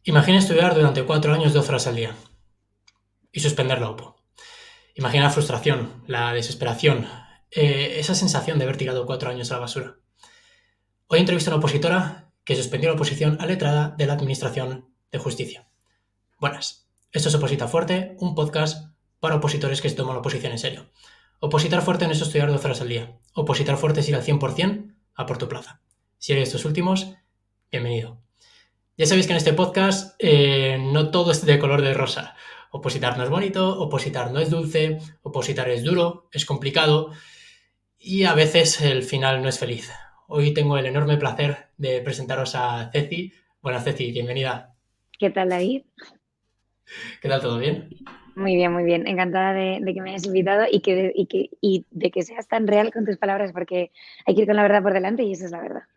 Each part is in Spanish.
Imagina estudiar durante 4 años 12 horas al día y suspender la OPO. Imagina la frustración, la desesperación, esa sensación de haber tirado 4 años a la basura. Hoy entrevisto a una opositora que suspendió la oposición a letrada de la Administración de Justicia. Buenas, esto es Oposita Fuerte, un podcast para opositores que se toman la oposición en serio. Opositar fuerte no es estudiar 12 horas al día. Opositar fuerte es ir al 100% a por tu plaza. Si eres de estos últimos, bienvenido. Ya sabéis que en este podcast no todo es de color de rosa. Opositar no es bonito, opositar no es dulce, opositar es duro, es complicado y a veces el final no es feliz. Hoy tengo el enorme placer de presentaros a Ceci. Buenas, Ceci, bienvenida. ¿Qué tal, David? ¿Qué tal? ¿Todo bien? Muy bien, muy bien. Encantada de que me hayas invitado y de que seas tan real con tus palabras, porque hay que ir con la verdad por delante y esa es la verdad. Las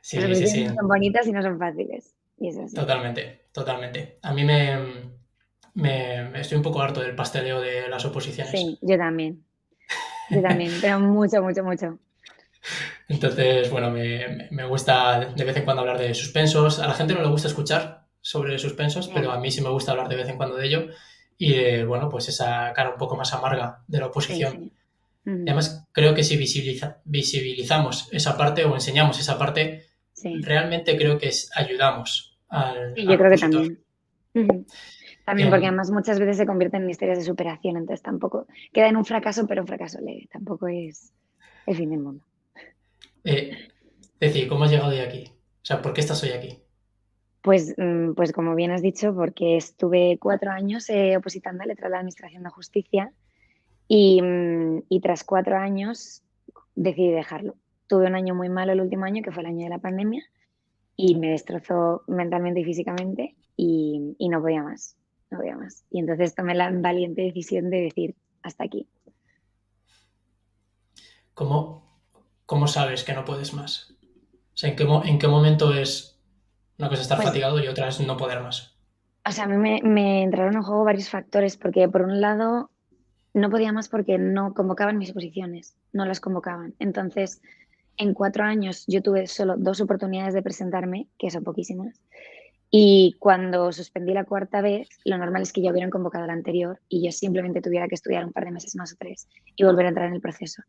Sí, sí, oposiciones sí, no son bonitas y no son fáciles. Y es así. totalmente, totalmente. A mí me estoy un poco harto del pasteleo de las oposiciones. Sí, yo también. Yo también, pero mucho, mucho, mucho. Entonces, bueno, me gusta de vez en cuando hablar de suspensos. A la gente no le gusta escuchar sobre suspensos, Ya, pero a mí sí me gusta hablar de vez en cuando de ello y de, bueno, pues esa cara un poco más amarga de la sí, oposición. sí. Y Ujú. además, creo que si visibilizamos esa parte o enseñamos esa parte, Sí, realmente creo que ayudamos sí, yo al creo que opositor. también. Ujú. También porque Em, además muchas veces se convierten en historias de superación, entonces tampoco queda en un fracaso, pero un fracaso leve. Tampoco es el fin del mundo. eh, Ceci, ¿cómo has llegado hoy aquí? O sea, ¿por qué estás hoy aquí? Pues como bien has dicho, porque estuve 4 años opositando a letra de la Administración de Justicia y tras 4 años decidí dejarlo. Tuve un año muy malo el último año, que fue el año de la pandemia, y me destrozó mentalmente y físicamente y no podía más, no podía más. Y entonces tomé la valiente decisión de decir, hasta aquí. ¿Cómo, cómo sabes que no puedes más? O sea, en qué momento es una cosa estar Pues, fatigado y otra es no poder más? o sea, a mí me entraron en juego varios factores, porque por un lado no podía más porque no convocaban mis oposiciones, no las convocaban. Entonces, en 4 años yo tuve solo 2 oportunidades de presentarme, que son poquísimas, y cuando suspendí la cuarta vez, lo normal es que ya hubieran convocado la anterior y yo simplemente tuviera que estudiar un par de meses más o 3 y volver a entrar en el proceso.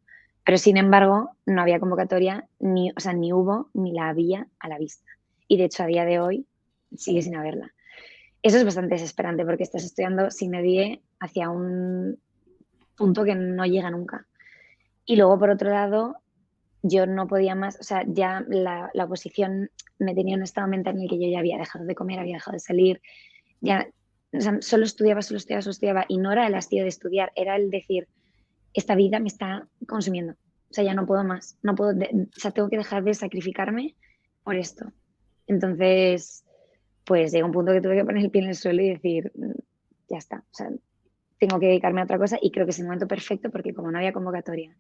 Pero sin embargo, no había convocatoria, ni, o sea, ni hubo ni la había a la vista. Y de hecho, a día de hoy sigue sin haberla. Eso es bastante desesperante porque estás estudiando sin nadie hacia un punto que no llega nunca. Y luego, por otro lado, yo no podía más, o sea, ya la oposición me tenía en un estado mental en el que yo ya había dejado de comer, había dejado de salir, ya, o sea, solo estudiaba, solo estudiaba, solo estudiaba, y no era el hastío de estudiar, era el decir, esta vida me está consumiendo, o sea, ya no puedo más, no puedo, o sea, tengo que dejar de sacrificarme por esto. Entonces, pues llega un punto que tuve que poner el pie en el suelo y decir, ya está, o sea, tengo que dedicarme a otra cosa y creo que es el momento perfecto porque como no había convocatoria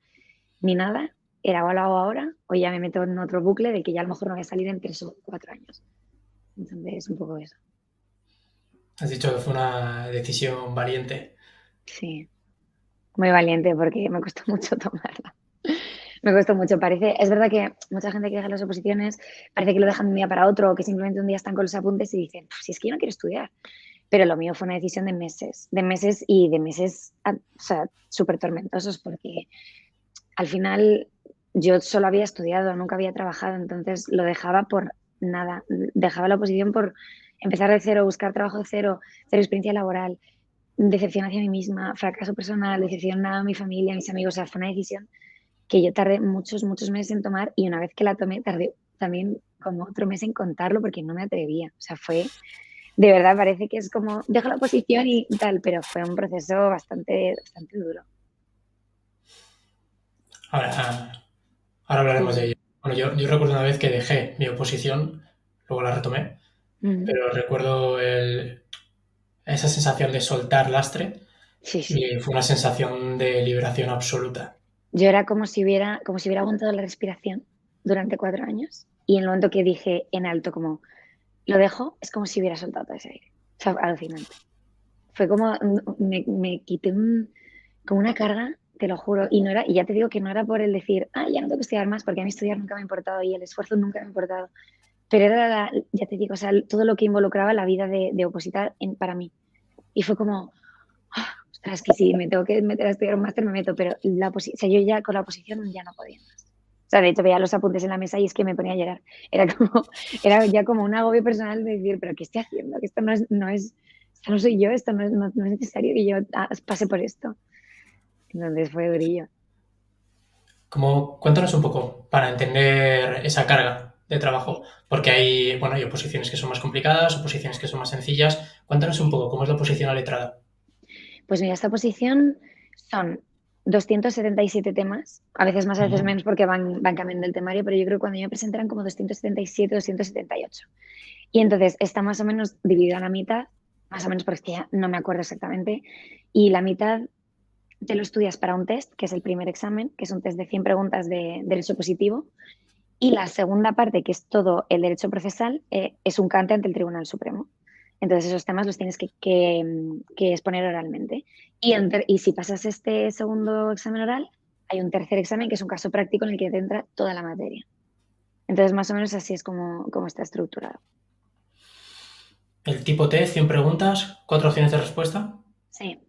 ni nada, era o lo hago ahora o ya me meto en otro bucle del que ya a lo mejor no voy a salir en 3 o 4 años. Entonces, un poco eso. Has dicho que fue una decisión valiente. Sí, muy valiente porque me costó mucho tomarla. Me costó mucho. Parece, es verdad que mucha gente que deja las oposiciones parece que lo dejan de un día para otro o que simplemente un día están con los apuntes y dicen, si es que yo no quiero estudiar. Pero lo mío fue una decisión de meses, o sea, súper tormentosos porque al final yo solo había estudiado, nunca había trabajado, entonces lo dejaba por nada, dejaba la oposición por empezar de cero, buscar trabajo de cero, cero experiencia laboral, decepción hacia mí misma, fracaso personal, decepción a mi familia, a mis amigos, o sea, fue una decisión que yo tardé muchos, muchos meses en tomar y una vez que la tomé tardé también como otro mes en contarlo porque no me atrevía, o sea, fue, de verdad parece que es como, dejo la oposición y tal, pero fue un proceso bastante, bastante duro. Ahora, ahora Sí, hablaremos de sí. ello. Bueno, yo recuerdo una vez que dejé mi oposición, luego la retomé, Ujú. pero recuerdo esa sensación de soltar lastre Sí, sí. y fue una sensación de liberación absoluta. Yo era como si hubiera aguantado la respiración durante 4 años y en el momento que dije en alto como lo dejo, es como si hubiera soltado todo ese aire. O sea, alucinante. Fue como, me quité como una carga, te lo juro, y no era, y ya te digo que no era por el decir, ya no tengo que estudiar más, porque a mí estudiar nunca me ha importado y el esfuerzo nunca me ha importado, pero era, ya te digo, o sea, todo lo que involucraba la vida de opositar para mí. Y fue como, ostras, que si me tengo que meter a estudiar un máster, me meto, pero o sea, yo ya con la oposición ya no podía más. O sea, de hecho veía los apuntes en la mesa y es que me ponía a llorar. Era ya como un agobio personal de decir, pero ¿qué estoy haciendo? Que esto esto no soy yo, esto no es necesario que yo pase por esto. Entonces fue durillo. Cuéntanos un poco para entender esa carga de trabajo, porque hay oposiciones que son más complicadas, oposiciones que son más sencillas. Cuéntanos un poco cómo es la oposición a letrada. Pues mira, esta posición son 277 temas, a veces más, a veces Ujú. menos porque van cambiando el temario, pero yo creo que cuando yo me presenté eran como 277, 278. Y entonces está más o menos dividida a la mitad, más o menos porque es que ya no me acuerdo exactamente, y la mitad te lo estudias para un test, que es el primer examen, que es un test de 100 preguntas de derecho positivo, y la segunda parte, que es todo el derecho procesal, es un cante ante el Tribunal Supremo. Entonces esos temas los tienes que exponer oralmente. Y si pasas este segundo examen oral, hay un tercer examen que es un caso práctico en el que te entra toda la materia. Entonces más o menos así es como está estructurado. El tipo T, 100 preguntas, 4 opciones de respuesta. Sí,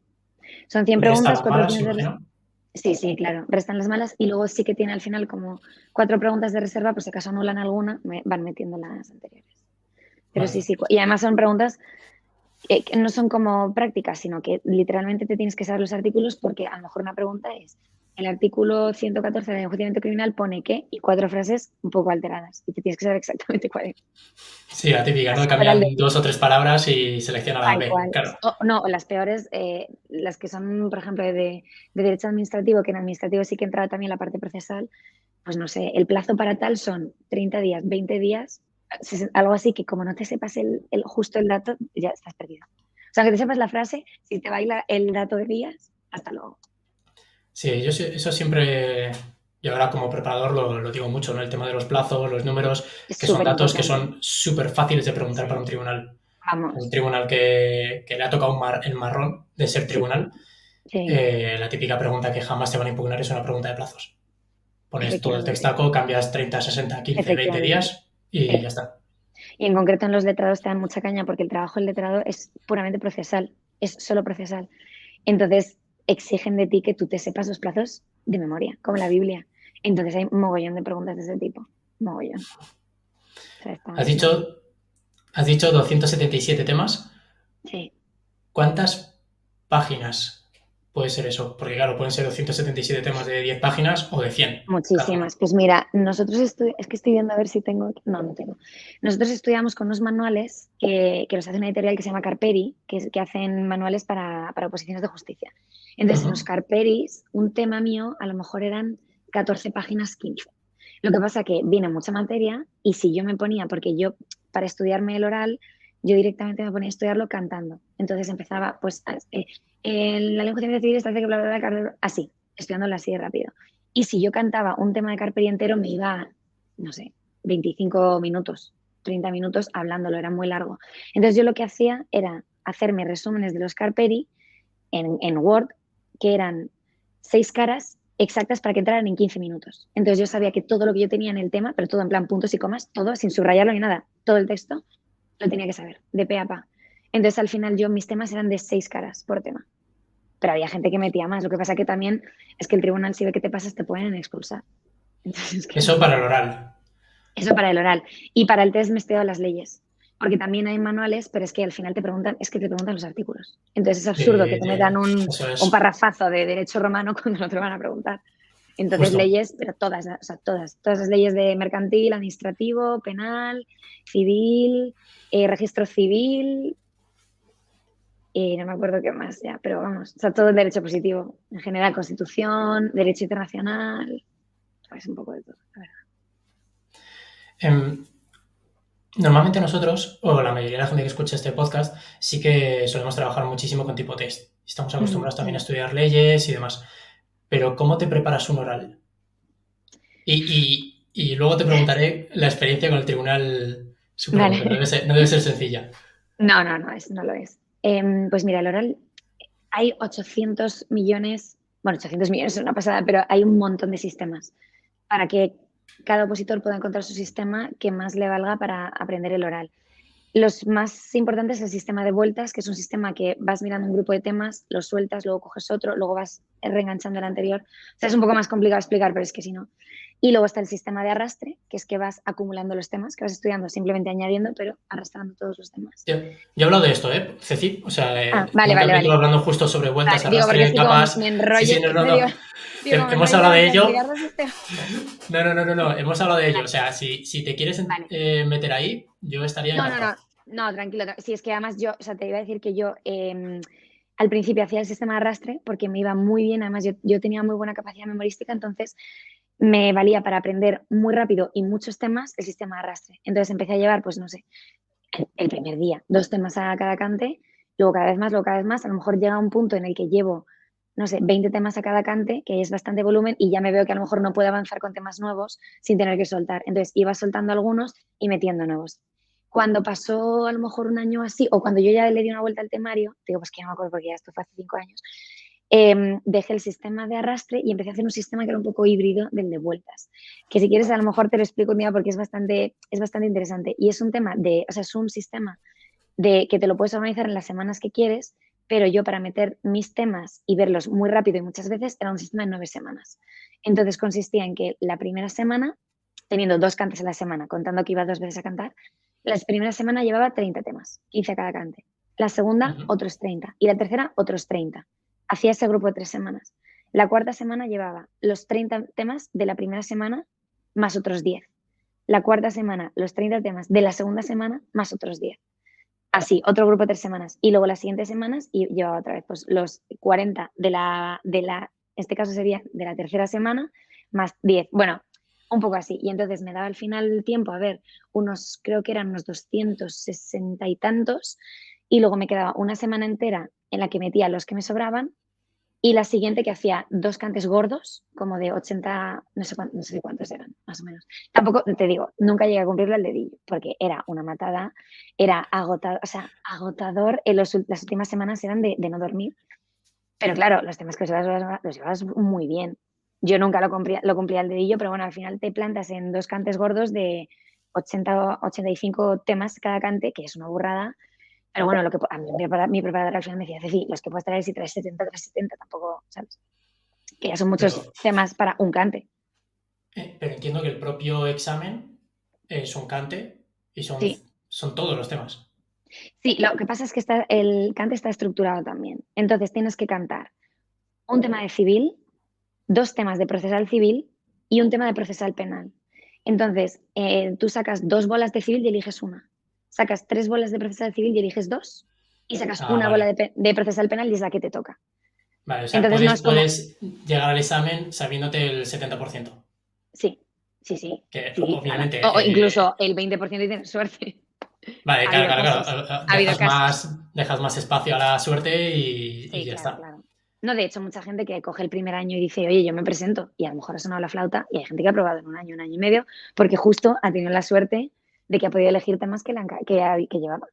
son 100 Resta preguntas, las 4 malas, opciones de... imagino. Sí, sí, claro, restan las malas y luego sí que tiene al final como 4 preguntas de reserva, por si acaso anulan alguna, van metiendo las anteriores. Pero sí, Vale. sí, y además son preguntas que no son como prácticas, sino que literalmente te tienes que saber los artículos porque a lo mejor una pregunta es, el artículo 114 del enjuiciamiento criminal pone qué y 4 frases un poco alteradas y te tienes que saber exactamente cuál es. Sí, la típica, ¿no? Para el Cambian de 2 o 3 palabras y selecciona la tal B. cual. Claro. No, las peores, las que son, por ejemplo, de derecho administrativo, que en administrativo sí que entra también la parte procesal, pues no sé, el plazo para tal son 30 días, 20 días, algo así que como no te sepas justo el dato, ya estás perdido. O sea, que te sepas la frase, si te baila el dato de días, hasta luego. Sí, eso siempre, yo ahora como preparador lo digo mucho, ¿no? El tema de los plazos, los números, Es que son súper datos que importante. son súper fáciles de preguntar para un Sí, tribunal. Un vamos. tribunal que le ha tocado el marrón de ser Sí, tribunal. sí, La típica pregunta que jamás te van a impugnar es una pregunta de plazos. Pones todo el efectivamente, textaco, cambias 30, 60, 15, 20 efectivamente. días y ya está. Y en concreto en los letrados te dan mucha caña porque el trabajo del letrado es puramente procesal, es solo procesal. Entonces exigen de ti que tú te sepas los plazos de memoria, como la Biblia. Entonces hay un mogollón de preguntas de ese tipo. Mogollón. O sea, Has está bien. dicho, has dicho 277 temas. Sí, ¿Cuántas páginas puede ser eso? Porque claro, pueden ser 277 temas de 10 páginas o de 100 cada uno. muchísimas. Pues mira, nosotros es que estoy viendo a ver si tengo. No, no tengo. Nosotros estudiamos con unos manuales que los hace una editorial que se llama Carperi, que hacen manuales para oposiciones de justicia. Entonces, en los Ujú. Carperis, un tema mío a lo mejor eran 14 páginas, 15. Lo que pasa que viene mucha materia y si yo me ponía, porque yo para estudiarme el oral, yo directamente me ponía a estudiarlo cantando. Entonces empezaba, pues, en la lengua civil establece que bla, bla, bla, bla, así, estudiándolo así de rápido. Y si yo cantaba un tema de Carperi entero, me iba, no sé, 25 minutos, 30 minutos hablándolo, era muy largo. Entonces yo lo que hacía era hacerme resúmenes de los Carperi en Word, que eran 6 caras exactas para que entraran en 15 minutos. Entonces yo sabía que todo lo que yo tenía en el tema, pero todo en plan puntos y comas, todo sin subrayarlo ni nada, todo el texto, lo tenía que saber, de pe a pa. Entonces al final mis temas eran de 6 caras por tema. Pero había gente que metía más. Lo que pasa que también es que el tribunal, si ve que te pasas, te pueden expulsar. Entonces, Eso claro, para el oral. eso para el oral. Y para el test me estudio las leyes. Porque también hay manuales, pero es que al final te preguntan, es que te preguntan los artículos. Entonces es absurdo que te metan Eso un es parrafazo de derecho romano cuando no te lo van a preguntar. Entonces justo. leyes, pero todas, o sea, todas las leyes de mercantil, administrativo, penal, civil, registro civil, y no me acuerdo qué más ya, pero vamos, o sea, todo el derecho positivo. En general, constitución, derecho internacional, es un poco de todo, la verdad. Em, Normalmente nosotros, o la mayoría de la gente que escucha este podcast, sí que solemos trabajar muchísimo con tipo test. Estamos acostumbrados también a estudiar leyes y demás. Pero ¿cómo te preparas un oral? Y luego te preguntaré la experiencia con el Tribunal Supremo, que Vale. no debe ser sencilla. No lo es. Pues mira, el oral, hay 800 millones, bueno, 800 millones es una pasada, pero hay un montón de sistemas para que cada opositor pueda encontrar su sistema que más le valga para aprender el oral. Los más importantes es el sistema de vueltas, que es un sistema que vas mirando un grupo de temas, los sueltas, luego coges otro, luego vas reenganchando el anterior. O sea, es un poco más complicado de explicar, pero es que si no. Y luego está el sistema de arrastre, que es que vas acumulando los temas, que vas estudiando simplemente añadiendo, pero arrastrando todos los temas. Yo he hablado de esto, Ceci. O sea, Vale, un vale, capítulo vale. hablando justo sobre vueltas, Vale, digo, porque es arrastre, que como capas. me Sí, enrolle, sí, no, no, te no. digo, como me Hemos enrolle hablado de ello. explicar los sistemas. No. Hemos hablado de ello. Vale. O sea, si te quieres Vale. meter ahí, yo estaría encantado. No, tranquilo. Sí, es que además yo, o sea, te iba a decir que yo al principio hacía el sistema de arrastre porque me iba muy bien, además yo tenía muy buena capacidad memorística, entonces me valía para aprender muy rápido y muchos temas el sistema de arrastre. Entonces empecé a llevar, pues no sé, el primer día, 2 temas a cada cante, luego cada vez más, a lo mejor llega un punto en el que llevo, no sé, 20 temas a cada cante, que es bastante volumen, y ya me veo que a lo mejor no puedo avanzar con temas nuevos sin tener que soltar. Entonces iba soltando algunos y metiendo nuevos. Cuando pasó a lo mejor un año así, o cuando yo ya le di una vuelta al temario, digo, pues que no me acuerdo porque ya esto fue hace 5 años, dejé el sistema de arrastre y empecé a hacer un sistema que era un poco híbrido del de vueltas. Que si quieres a lo mejor te lo explico un día porque es bastante interesante. Y es un tema de, o sea, es un sistema de que te lo puedes organizar en las semanas que quieres, pero yo para meter mis temas y verlos muy rápido y muchas veces era un sistema de 9 semanas. Entonces consistía en que la primera semana, teniendo 2 cantes a la semana, contando que iba 2 veces a cantar, la primera semana llevaba 30 temas, 15 a cada cante. La segunda, Ujú. otros 30. Y la tercera, otros 30. Hacía ese grupo de 3 semanas. La cuarta semana llevaba los 30 temas de la primera semana más otros 10. La cuarta semana, los 30 temas de la segunda semana más otros 10. Así, otro grupo de 3 semanas. Y luego las siguientes semanas y llevaba otra vez pues, los 40 en este caso sería de la tercera semana, más 10. Bueno, un poco así. Y entonces me daba al final el tiempo, a ver, creo que eran unos 260 y tantos. Y luego me quedaba una semana entera en la que metía los que me sobraban y la siguiente que hacía 2 cantes gordos, como de 80, no sé cuántos eran, más o menos. Tampoco, te digo, nunca llegué a cumplirlo al dedillo, porque era una matada, era agotador, o sea, agotador. Las últimas semanas eran de no dormir. Pero claro, los temas que los llevabas muy bien. Yo nunca lo cumplía al dedillo, pero bueno, al final te plantas en 2 cantes gordos de 80 o 85 temas cada cante, que es una burrada. Pero bueno, a mí mi preparadora al final me decía, Ceci, los que puedes traer si traes 70, traes 70, tampoco, ¿sabes? Que ya son Pero, muchos temas para un cante. pero entiendo que el propio examen es un cante y Sí, son todos los temas. sí, lo que pasa es que el cante está estructurado también. Entonces tienes que cantar un tema de civil, 2 temas de procesal civil y un tema de procesal penal. Entonces, tú sacas 2 bolas de civil y eliges una. Sacas 3 bolas de procesal civil y eliges dos. Y sacas Ah, una bola vale. de procesal penal y es la que te toca. Vale, o sea, Entonces no es como, puedes llegar al examen sabiéndote el 70%. sí, sí, sí, Que sí, claro. obviamente, O incluso el 20% y tienes suerte. vale, Ha claro, habido claro, casos, claro. ha habido casos. Dejas más espacio a la suerte y Sí, ya claro, está. claro. No, de hecho, mucha gente que coge el primer año y dice, oye, yo me presento, y a lo mejor ha sonado la flauta, y hay gente que ha probado en un año y medio, porque justo ha tenido la suerte de que ha podido elegir temas que llevaba.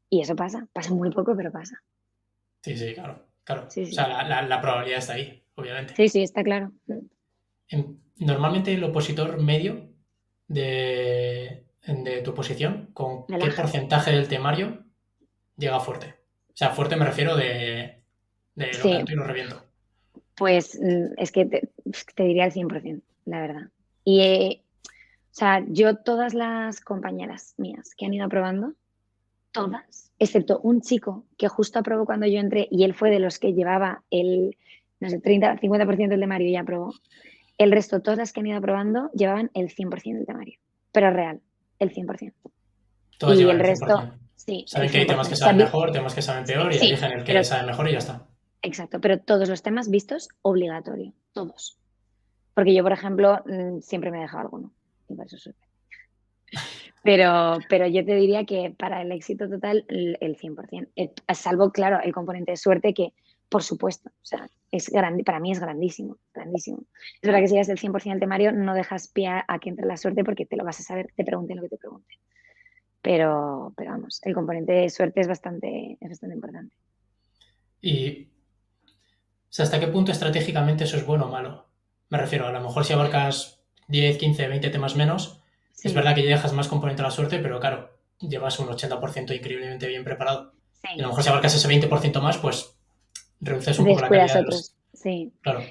Y eso pasa muy poco, pero pasa. Sí, sí, claro, claro. Sí, O sea, sí. la probabilidad está ahí, obviamente. Sí, sí, está claro. Normalmente el opositor medio de tu oposición, ¿con qué Relaja. porcentaje del temario llega fuerte? O sea, fuerte me refiero de lo Sí, canto y lo reviento. pues es que te diría el 100%, la verdad. Y, o sea, yo todas las compañeras mías que han ido aprobando, todas, excepto un chico que justo aprobó cuando yo entré y él fue de los que llevaba no sé, 30, 50% del temario y ya aprobó. El resto, todas las que han ido aprobando, llevaban el 100% del temario, pero real, el 100%. Todas Y llevan el el resto, 100%. sí, el Saben que hay temas que 100%. O sea, saben mejor, temas que saben peor y sí, eligen el que pero sabe mejor y ya está. exacto, pero todos los temas vistos, obligatorio, todos. Porque yo, por ejemplo, siempre me he dejado alguno. Y por eso supe. Pero yo te diría que para el éxito total, el 100%. Salvo, claro, el componente de suerte que, por supuesto, o sea, para mí es grandísimo, grandísimo. Es verdad que si eres el 100% del temario, no dejas pie a que entre la suerte porque te lo vas a saber, te pregunten lo que te pregunten. Pero vamos, el componente de suerte es bastante importante. Y, o sea, ¿hasta qué punto estratégicamente eso es bueno o malo? Me refiero, a lo mejor si abarcas 10, 15, 20 temas menos. Es Sí, verdad que ya dejas más componente a la suerte, pero claro, llevas un 80% increíblemente bien preparado. Y a lo sí. mejor si abarcas ese 20% más, pues reduces un poco la Descuidas calidad de los... otros, sí. Claro,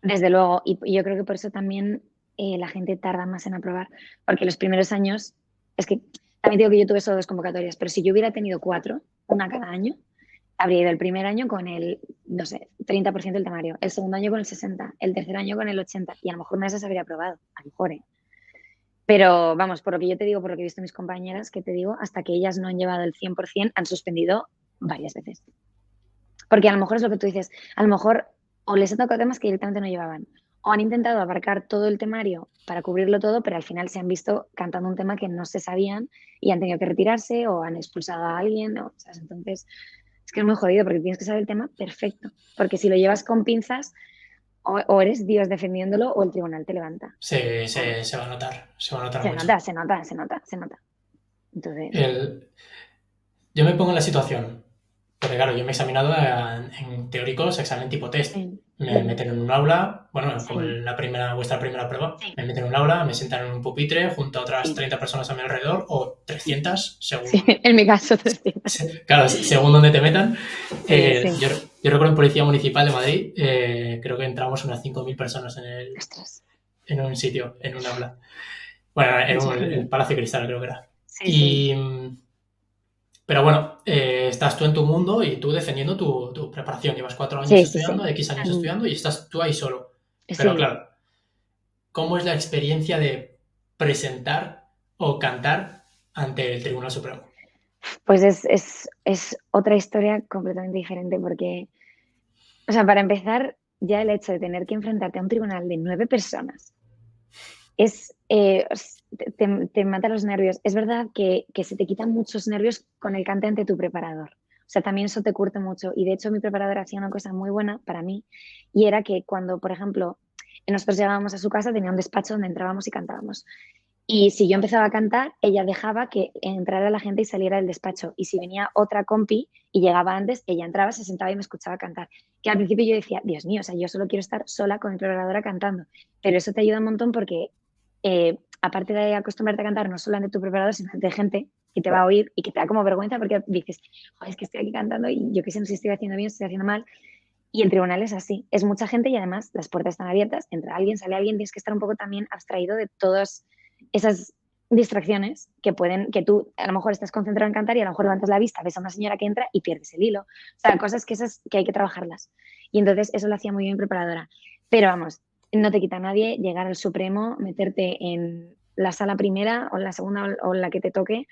Desde luego, y yo creo que por eso también la gente tarda más en aprobar, porque los primeros años, es que también digo que yo tuve solo 2 convocatorias, pero si yo hubiera tenido 4, una cada año, habría ido el primer año con el, no sé, 30% del temario, el segundo año con el 60%, el tercer año con el 80%, y a lo mejor una de esas habría aprobado, a lo mejor, ¿eh? Pero vamos, por lo que yo te digo, por lo que he visto mis compañeras, que te digo, hasta que ellas no han llevado el 100%, han suspendido varias veces. Porque a lo mejor es lo que tú dices, a lo mejor o les ha tocado temas que directamente no llevaban, o han intentado abarcar todo el temario para cubrirlo todo, pero al final se han visto cantando un tema que no se sabían y han tenido que retirarse o han expulsado a alguien, o, ¿sabes? Entonces, es que es muy jodido porque tienes que saber el tema perfecto, porque si lo llevas con pinzas, o eres Dios defendiéndolo o el tribunal te levanta. se va a notar, se va a notar Se mucho. nota, se nota, se nota, se nota. Entonces, El, yo me pongo en la situación, porque claro, yo me he examinado en teóricos examen tipo test. sí, Me meten en un aula, bueno, como sí, vuestra primera prueba, sí, me meten en un aula, me sientan en un pupitre junto a otras sí, 30 personas a mi alrededor, o sí, 300, sí, según, en mi caso 300. claro, según donde te metan. Sí, sí. Yo recuerdo en Policía Municipal de Madrid, creo que entramos unas 5.000 personas Ostras, en un sitio, en un aula. Bueno, mucha el gente. Palacio Cristal creo que era. Sí, sí, Y, pero bueno, estás tú en tu mundo y tú defendiendo tu preparación. Llevas 4 años sí, sí, estudiando, sí. X años Ujú. estudiando y estás tú ahí solo. Pero Sí, claro, ¿cómo es la experiencia de presentar o cantar ante el Tribunal Supremo? pues es otra historia completamente diferente porque, o sea, para empezar, ya el hecho de tener que enfrentarte a un tribunal de 9 personas te mata los nervios. Es verdad que se te quitan muchos nervios con el cante ante tu preparador. O sea, también eso te curte mucho. Y de hecho, mi preparador hacía una cosa muy buena para mí y era que cuando, por ejemplo, nosotros llegábamos a su casa, tenía un despacho donde entrábamos y cantábamos. Y si yo empezaba a cantar, ella dejaba que entrara la gente y saliera del despacho. Y si venía otra compi y llegaba antes, ella entraba, se sentaba y me escuchaba cantar. Que al principio yo decía, Dios mío, o sea, yo solo quiero estar sola con mi preparadora cantando. Pero eso te ayuda un montón porque, aparte de acostumbrarte a cantar no solo ante tu preparador, sino ante gente que te va a oír y que te da como vergüenza porque dices, joder, es que estoy aquí cantando y yo qué sé, no sé si estoy haciendo bien, si estoy haciendo mal. Y el tribunal es así, es mucha gente y además las puertas están abiertas, entra alguien, sale alguien, tienes que estar un poco también abstraído de todas esas distracciones que pueden, que tú a lo mejor estás concentrado en cantar y a lo mejor levantas la vista, ves a una señora que entra y pierdes el hilo. O sea, cosas que esas que hay que trabajarlas. Y entonces eso lo hacía muy bien preparadora. Pero vamos, no te quita a nadie llegar al Supremo, meterte en la sala primera o en la segunda o en la que te toque,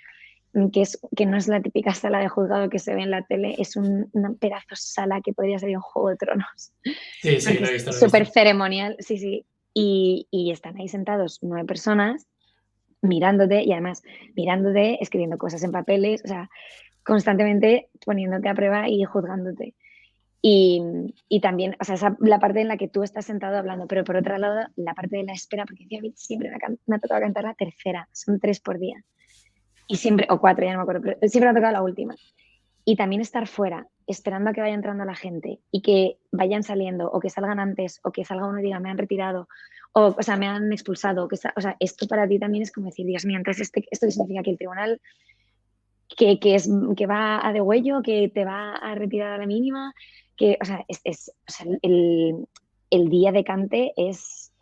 que no es la típica sala de juzgado que se ve en la tele, es una pedazo sala que podría ser un Juego de Tronos, Sí, sí, porque lo he es visto, lo he súper visto. ceremonial, sí, sí, y están ahí sentados 9 personas mirándote y además mirándote, escribiendo cosas en papeles, o sea, constantemente poniéndote a prueba y juzgándote. Y, y también, o sea, la parte en la que tú estás sentado hablando, pero por otro lado, la parte de la espera, porque a mí siempre me ha tocado cantar la tercera, son 3 por día. Y siempre, o 4, ya no me acuerdo, pero siempre me ha tocado la última. Y también estar fuera, esperando a que vaya entrando la gente y que vayan saliendo, o que salgan antes, o que salga uno y diga, me han retirado, o sea, me han expulsado. O sea, esto para ti también es como decir, Dios mío, entonces esto significa que el tribunal que va a degüello, que te va a retirar a la mínima, que, o sea, o sea, el día de cante es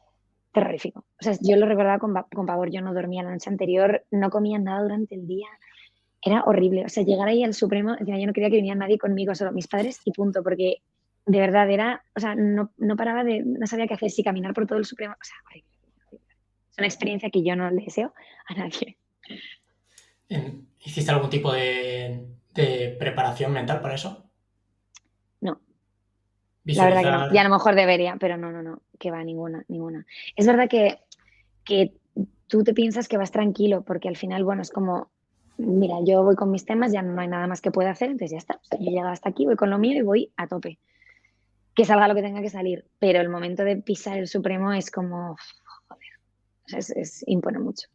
terrorífico. O sea, yo lo recordaba con pavor, yo no dormía la noche anterior, no comía nada durante el día, era horrible. O sea, llegar ahí al Supremo, encima yo no quería que viniera nadie conmigo, solo mis padres y punto, porque de verdad era, o sea, no paraba de, no sabía qué hacer, si caminar por todo el Supremo, o sea, horrible, horrible. Es una experiencia que yo no le deseo a nadie. ¿Hiciste algún tipo de preparación mental para eso? No, la verdad que no. Y a Visualizar. lo mejor debería, pero no, no, no, que va, ninguna, ninguna. Es verdad que tú te piensas que vas tranquilo, porque al final, bueno, es como, mira, yo voy con mis temas, ya no hay nada más que pueda hacer, entonces ya está. O sea, yo he llegado hasta aquí, voy con lo mío y voy a tope. Que salga lo que tenga que salir, pero el momento de pisar el Supremo es como, joder, o sea, impone mucho.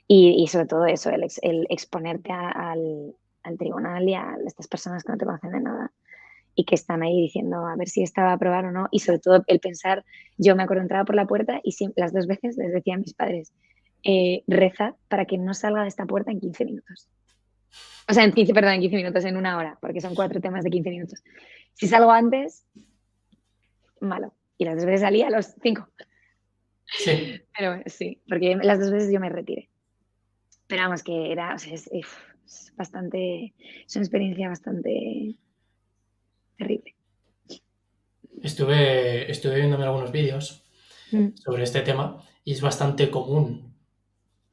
Y sobre todo eso, el exponerte al tribunal y a estas personas que no te conocen de nada. y que están ahí diciendo a ver si esta va a aprobar o no. Y sobre todo el pensar, yo me acuerdo entraba por la puerta y las 2 veces les decía a mis padres, rezad para que no salga de esta puerta en 15 minutos. O sea, en 15 minutos, en 1 hora, porque son 4 temas de 15 minutos. Si salgo antes, malo. Y las 2 veces salía a los 5. Sí. Pero sí, porque las 2 veces yo me retiré. Pero vamos, que era, o sea, es bastante, es una experiencia bastante terrible. Estuve viéndome algunos vídeos Mm. sobre este tema y es bastante común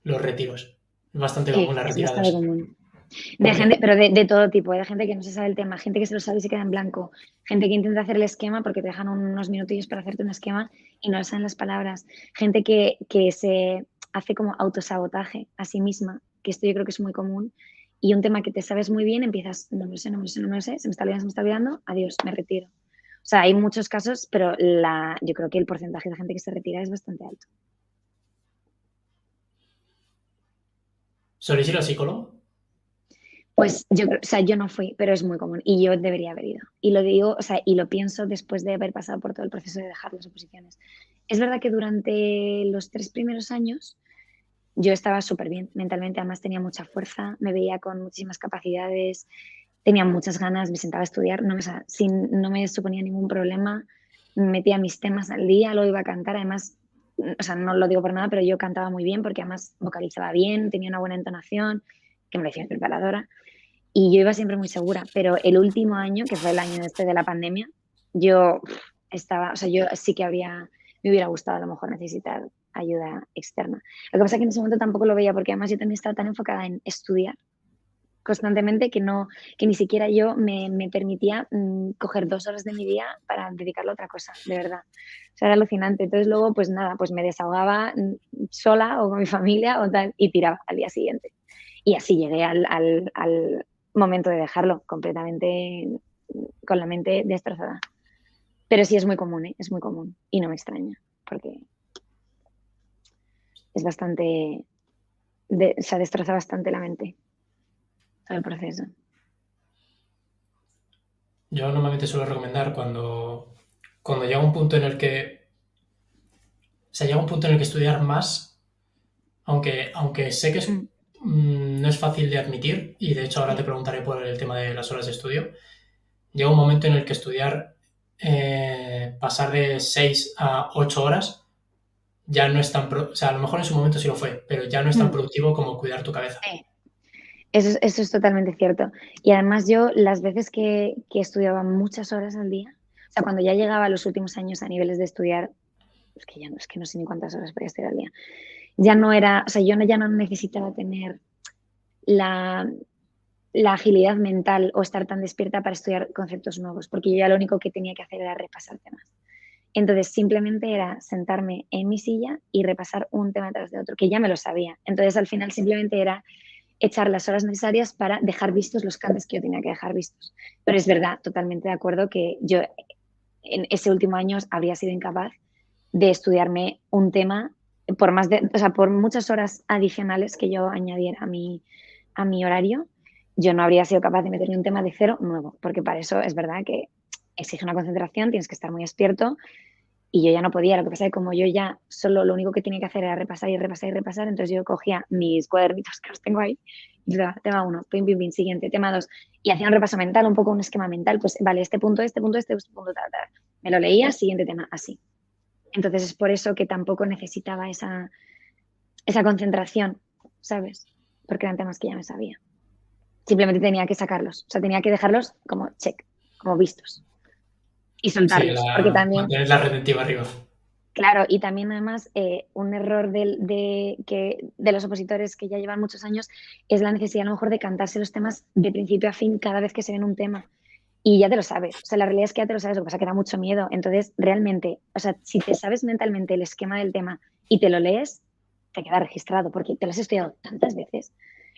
los retiros. Es bastante común las Es bastante retiradas. común. De Porque gente, pero de todo tipo, de gente que no se sabe el tema, gente que se lo sabe y se queda en blanco, gente que intenta hacer el esquema porque te dejan unos minutillos para hacerte un esquema y no le saben las palabras, gente que se hace como autosabotaje a sí misma, que esto yo creo que es muy común, y un tema que te sabes muy bien, empiezas, no me lo sé, no me lo sé, no me lo sé, se me está olvidando, adiós, me retiro. O sea, hay muchos casos, pero yo creo que el porcentaje de gente que se retira es bastante alto. ¿soléis ir al psicólogo? Pues yo creo, o sea, yo no fui, pero es muy común y yo debería haber ido. Y lo digo, o sea, y lo pienso después de haber pasado por todo el proceso de dejar las oposiciones. Es verdad que durante los 3 primeros años yo estaba súper bien mentalmente, además tenía mucha fuerza, me veía con muchísimas capacidades, tenía muchas ganas, me sentaba a estudiar, no, o sea, no me suponía ningún problema, metía mis temas al día, lo iba a cantar, además, o sea, no lo digo por nada, pero yo cantaba muy bien porque además vocalizaba bien, tenía una buena entonación, que me decía preparadora. Y yo iba siempre muy segura, pero el último año, que fue el año este de la pandemia, yo estaba, o sea, yo sí que me hubiera gustado a lo mejor necesitar ayuda externa. Lo que pasa es que en ese momento tampoco lo veía, porque además yo también estaba tan enfocada en estudiar constantemente que ni siquiera yo me permitía coger 2 horas de mi día para dedicarlo a otra cosa, de verdad. O sea, era alucinante. Entonces luego, pues nada, pues me desahogaba sola o con mi familia o tal y tiraba al día siguiente. Y así llegué al momento de dejarlo completamente con la mente destrozada. Pero sí es muy común, ¿eh? Es muy común y no me extraña porque es bastante, se destroza bastante la mente todo el proceso. Yo normalmente suelo recomendar cuando llega un punto en el que, o sea, llega un punto en el que estudiar más, aunque sé que Mm, no es fácil de admitir, y de hecho ahora te sí. preguntaré por el tema de las horas de estudio, llega un momento en el que estudiar, pasar de 6 a 8 horas, ya no es tan, o sea, a lo mejor en su momento sí lo fue, pero ya no es tan Mm, productivo como cuidar tu cabeza. sí. Eso es totalmente cierto. Y además yo las veces que estudiaba muchas horas al día, o sea, cuando ya llegaba a los últimos años a niveles de estudiar, es que no sé ni cuántas horas podía estudiar al día, ya no era, o sea, ya no necesitaba tener la, la agilidad mental o estar tan despierta para estudiar conceptos nuevos, porque yo ya lo único que tenía que hacer era repasar temas. Entonces simplemente era sentarme en mi silla y repasar un tema tras de otro, que ya me lo sabía. Entonces al final simplemente era echar las horas necesarias para dejar vistos los cantes que yo tenía que dejar vistos. Pero es verdad, totalmente de acuerdo que yo en ese último año habría sido incapaz de estudiarme un tema por o sea, por muchas horas adicionales que yo añadiera a mi horario, yo no habría sido capaz de meterme un tema de cero nuevo, porque para eso es verdad que exige una concentración, tienes que estar muy despierto y yo ya no podía. Lo que pasa es que como yo ya solo lo único que tenía que hacer era repasar y repasar y repasar, entonces yo cogía mis cuadernitos que los tengo ahí y tema 1, pim, pim, pim, siguiente, tema 2, y hacía un repaso mental, un poco un esquema mental, pues vale, este punto, este punto, tal, tal. Me lo leía, siguiente tema, así. Entonces es por eso que tampoco necesitaba esa concentración, ¿sabes? Porque eran temas que ya me sabía. Simplemente tenía que sacarlos, o sea, tenía que dejarlos como check, como vistos y Sí, soltarlos, porque también, mantener la retentiva arriba. claro, y también además un error de los opositores que ya llevan muchos años es la necesidad a lo mejor de cantarse los temas de principio a fin cada vez que se ven un tema. Y ya te lo sabes, o sea, la realidad es que ya te lo sabes, lo que pasa es que da mucho miedo. Entonces, realmente, o sea, si te sabes mentalmente el esquema del tema y te lo lees, te queda registrado porque te lo has estudiado tantas veces.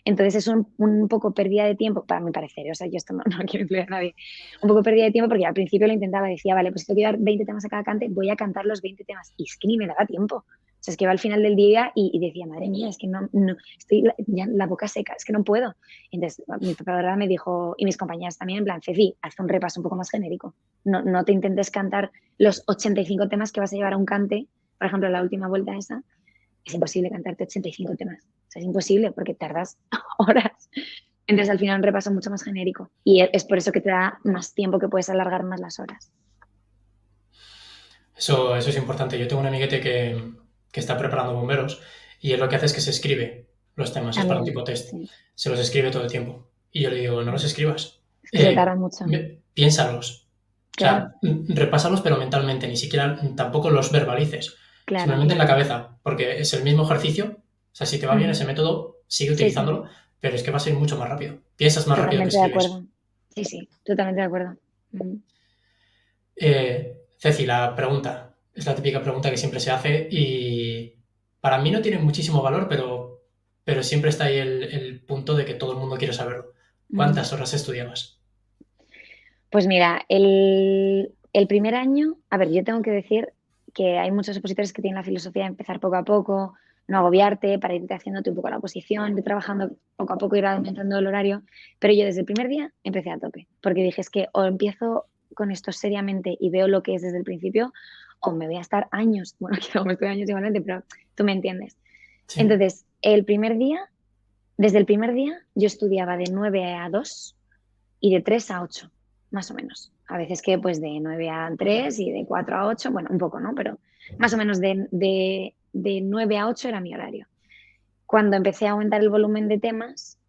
Entonces es un poco pérdida de tiempo, para mi parecer, o sea, yo esto no quiero incluir a nadie, un poco pérdida de tiempo porque al principio lo intentaba, decía, vale, pues si tengo que dar 20 temas a cada cante, voy a cantar los 20 temas. Y es que ni me daba tiempo. sea, es que iba al final del día y decía, madre mía, es que no estoy ya la boca seca, es que no puedo. Entonces, mi preparadora me dijo, y mis compañeras también, en plan, Ceci, haz un repaso un poco más genérico. No te intentes cantar los 85 temas que vas a llevar a un cante, por ejemplo, la última vuelta esa, es imposible cantarte 85 temas. O sea, es imposible porque tardas horas. Entonces, al final, un repaso mucho más genérico. Y es por eso que te da más tiempo, que puedes alargar más las horas. Eso es importante. Yo tengo un amiguete que está preparando bomberos y él lo que hace es que se escribe los temas, es para un También, tipo test. sí. Se los escribe todo el tiempo. Y yo le digo, no los escribas. Es que se tarda mucho. Piénsalos. O Claro, sea, repásalos, pero mentalmente, ni siquiera tampoco los verbalices. claro, Simplemente en la claro. cabeza, porque es el mismo ejercicio. O sea, si te va bien ese método, sigue Sí, sí, utilizándolo, pero es que va a ser mucho más rápido. Piensas más rápido que totalmente de escribes. acuerdo. Sí, sí, totalmente de acuerdo. Ceci, la pregunta es la típica pregunta que siempre se hace y para mí no tiene muchísimo valor, pero siempre está ahí el punto de que todo el mundo quiere saberlo. Mm. ¿Cuántas horas estudiabas? Pues mira, el primer año, a ver, yo tengo que decir que hay muchos opositores que tienen la filosofía de empezar poco a poco, no agobiarte, para irte haciéndote un poco la posición, ir trabajando poco a poco, ir aumentando el horario, pero yo desde el primer día empecé a tope, porque dije, es que o empiezo con esto seriamente y veo lo que es desde el principio, o me voy a estar años, bueno, que no me estoy años igualmente, pero tú me entiendes. Sí. Entonces, desde el primer día, yo estudiaba de 9 a 2 y de 3 a 8 más o menos. A veces que pues de 9 a 3 y de 4 a 8 bueno, un poco, ¿no? Pero más o menos de 9 a 8 era mi horario. Cuando empecé a aumentar el volumen de temas,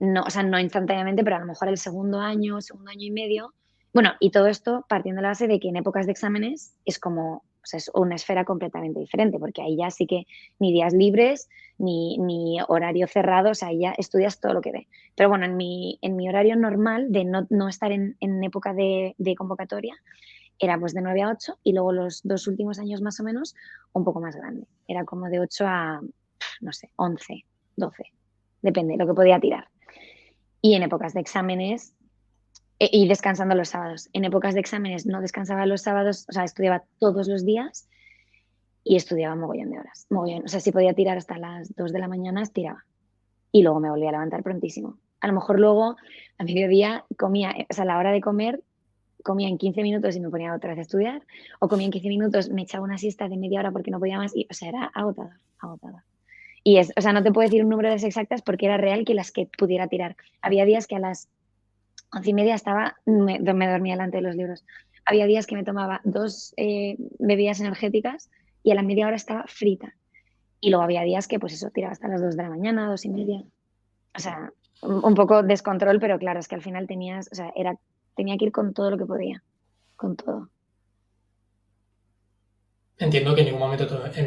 no, o sea, no instantáneamente, pero a lo mejor el segundo año y medio. Bueno, y todo esto partiendo de la base de que en épocas de exámenes es como, o sea, es una esfera completamente diferente, porque ahí ya sí que ni días libres, ni horario cerrado, o sea, ahí ya estudias todo lo que ve. Pero bueno, en mi horario normal de no estar en época de convocatoria, era pues de 9 a 8 y luego los 2 últimos años más o menos un poco más grande. Era como de 8 a, no sé, 11 12 depende, lo que podía tirar. Y en épocas de exámenes, y descansando los sábados. En épocas de exámenes no descansaba los sábados, o sea, estudiaba todos los días y estudiaba mogollón de horas. Mogollón. O sea, si podía tirar hasta las 2 de la mañana, tiraba. Y luego me volvía a levantar prontísimo. A lo mejor luego, a mediodía, comía, o sea, a la hora de comer, comía en 15 minutos y me ponía otra vez a estudiar, o comía en 15 minutos, me echaba una siesta de media hora porque no podía más, y, o sea, era agotador, agotador. Y o sea, no te puedo decir un número de exactas porque era real que las que pudiera tirar. Había días que a las 11:30 me dormía delante de los libros. Había días que me tomaba 2 bebidas energéticas y a la media hora estaba frita. Y luego había días que, pues eso, tiraba hasta las 2 de la mañana, 2:30. O sea, un poco descontrol, pero claro, es que al final o sea, tenía que ir con todo lo que podía, con todo. Entiendo que en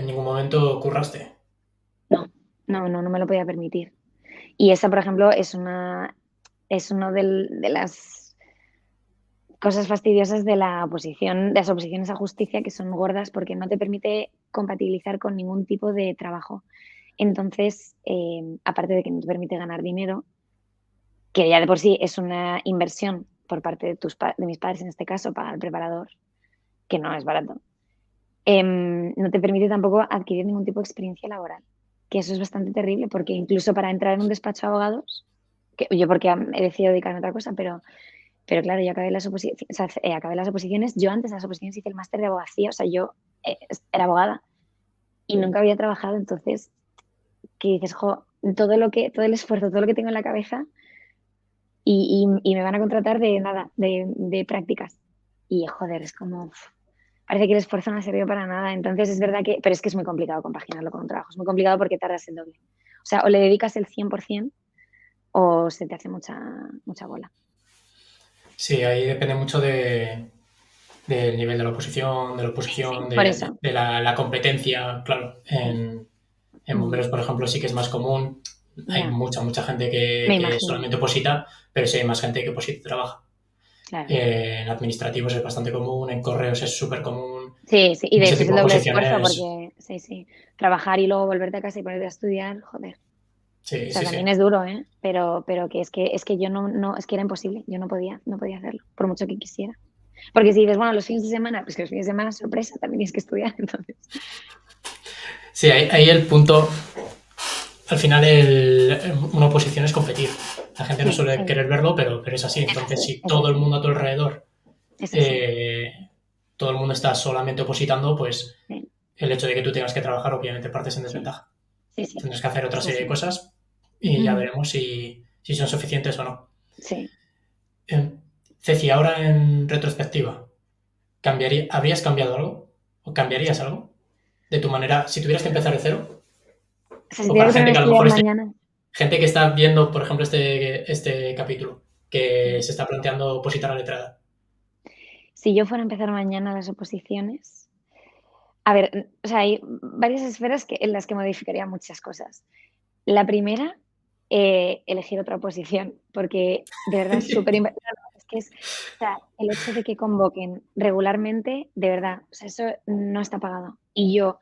ningún momento curraste. No, no me lo podía permitir. Y esa, por ejemplo, es uno de las cosas fastidiosas de la oposición, de las oposiciones a justicia, que son gordas porque no te permite compatibilizar con ningún tipo de trabajo. Entonces, aparte de que no te permite ganar dinero, que ya de por sí es una inversión por parte de mis padres, en este caso, pagar el preparador, que no es barato, no te permite tampoco adquirir ningún tipo de experiencia laboral, que eso es bastante terrible, porque incluso para entrar en un despacho de abogados, que yo porque he decidido dedicarme a otra cosa, pero claro, yo acabé las oposiciones, yo antes de las oposiciones hice el máster de abogacía, o sea, yo era abogada y nunca había trabajado, entonces, que dices, jo, todo el esfuerzo, todo lo que tengo en la cabeza y me van a contratar de nada, de prácticas. Y joder, es como, parece que el esfuerzo no ha servido para nada. Entonces es verdad pero es que es muy complicado compaginarlo con un trabajo. Es muy complicado porque tardas el doble. O sea, o le dedicas el 100% o se te hace mucha, mucha bola. Sí, ahí depende mucho del nivel de la Sí, sí, oposición, por eso. de la competencia, claro. Sí. En Mm, bomberos, por ejemplo, sí que es más común. Hay ya, mucha gente me que imagino. solamente oposita, pero sí hay más gente que oposita y trabaja. Claro. En administrativos es bastante común, en correos es súper común. Sí, sí. Y En de ese hecho es tipo el de doble de esfuerzo posiciones, porque, sí, sí. Trabajar y luego volverte a casa y ponerte a estudiar, joder. sí, O sea, sí, sí. también es duro, ¿eh? Pero que es que yo es que era imposible. Yo no podía hacerlo, por mucho que quisiera. Porque si dices, bueno, los fines de semana, pues que los fines de semana, sorpresa, también tienes que estudiar, entonces. Sí, ahí el punto, al final una oposición es competir. La gente no Sí, suele querer verlo, pero es así. es Entonces, así, si es todo el así, mundo a tu alrededor, es así. eh, todo el mundo está solamente opositando, pues Sí, el hecho de que tú tengas que trabajar, obviamente, partes en sí, desventaja. sí, sí, Tendrás que hacer otra es serie de así. cosas y ya Ujú. veremos si son suficientes o no. Sí. Ceci, ahora en retrospectiva, ¿habrías cambiado algo? ¿O cambiarías algo? De tu manera, si tuvieras que empezar de cero, O sea, si o tuviera para que ponerme gente a que a lo estudiar mejor mañana, gente que está viendo, por ejemplo, este capítulo, que sí. se está planteando opositar a letrada. Si yo fuera a empezar mañana las oposiciones, a ver, o sea, hay varias esferas en las que modificaría muchas cosas. La primera, elegir otra oposición, porque de verdad es súper no, es que es, o sea, el hecho de que convoquen regularmente, de verdad, o sea, eso no está pagado. Y yo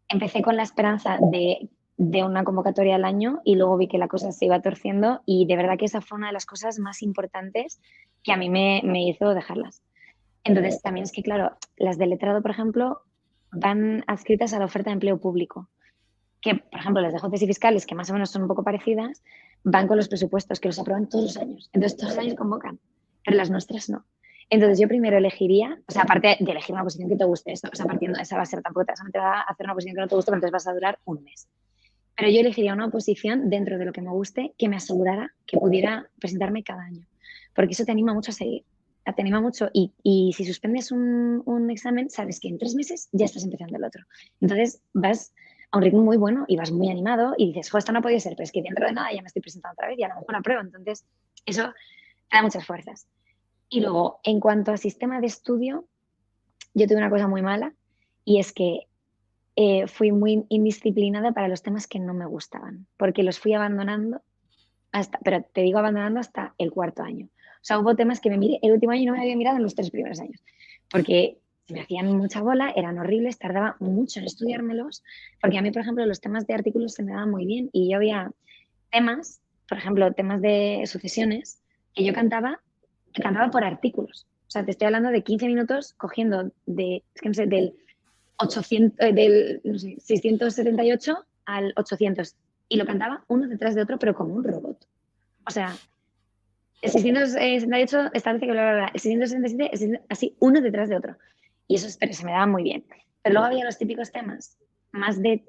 empecé con la esperanza de una convocatoria al año y luego vi que la cosa se iba torciendo y de verdad que esa fue una de las cosas más importantes que a mí me hizo dejarlas. Entonces, también es que, claro, las de letrado, por ejemplo, van adscritas a la oferta de empleo público, que, por ejemplo, las de jueces y fiscales, que más o menos son un poco parecidas, van con los presupuestos, que los aprueban todos los años. Entonces, todos los años convocan, pero las nuestras no. Entonces, yo primero elegiría, o sea, aparte de elegir una posición que te guste, esto, o sea, partiendo de esa va a ser, tampoco te vas a meter a hacer una posición que no te guste, pero entonces vas a durar un mes. Pero yo elegiría una posición dentro de lo que me guste que me asegurara que pudiera presentarme cada año, porque eso te anima mucho a seguir, te anima mucho y si suspendes un examen, sabes que en 3 meses ya estás empezando el otro. Entonces vas a un ritmo muy bueno y vas muy animado y dices, jo, esto no ha podido ser, pero es que dentro de nada ya me estoy presentando otra vez y a lo mejor apruebo. Entonces, eso te da muchas fuerzas. Y luego, en cuanto al sistema de estudio, yo tuve una cosa muy mala y es que fui muy indisciplinada para los temas que no me gustaban, porque los fui abandonando hasta, pero te digo abandonando hasta el cuarto año. O sea, hubo temas que me miré el último año y no me había mirado en los 3 primeros años, porque se me hacían mucha bola, eran horribles, tardaba mucho en estudiármelos, porque a mí, por ejemplo, los temas de artículos se me daban muy bien y yo había temas, por ejemplo, temas de sucesiones, que cantaba por artículos. O sea, te estoy hablando de 15 minutos cogiendo es que no sé, del 800, del no sé, 678 al 800 y lo cantaba uno detrás de otro, pero como un robot. O sea, el 668 establece que bla, bla, bla. El 667, así, uno detrás de otro. Y eso pero se me daba muy bien. Pero luego había los típicos temas más de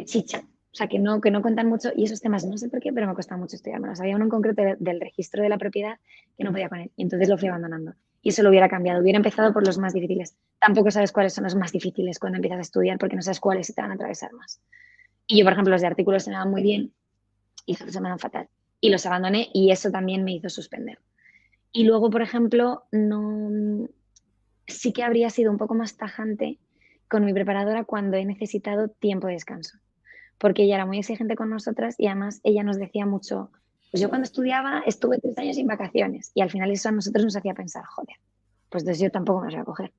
chicha, o sea, que no cuentan mucho y esos temas no sé por qué, pero me costaba mucho estudiármelos. Había uno en concreto del registro de la propiedad que no podía con él y entonces lo fui abandonando. Y eso lo hubiera cambiado, hubiera empezado por los más difíciles. Tampoco sabes cuáles son los más difíciles cuando empiezas a estudiar porque no sabes cuáles se te van a atravesar más. Y yo, por ejemplo, los de artículos se me dan muy bien y otros se me dan fatal. Y los abandoné y eso también me hizo suspender. Y luego, por ejemplo, no, sí que habría sido un poco más tajante con mi preparadora cuando he necesitado tiempo de descanso porque ella era muy exigente con nosotras y además ella nos decía mucho, pues yo cuando estudiaba estuve 3 años sin vacaciones y al final eso a nosotros nos hacía pensar, joder, pues entonces yo tampoco me los voy a coger.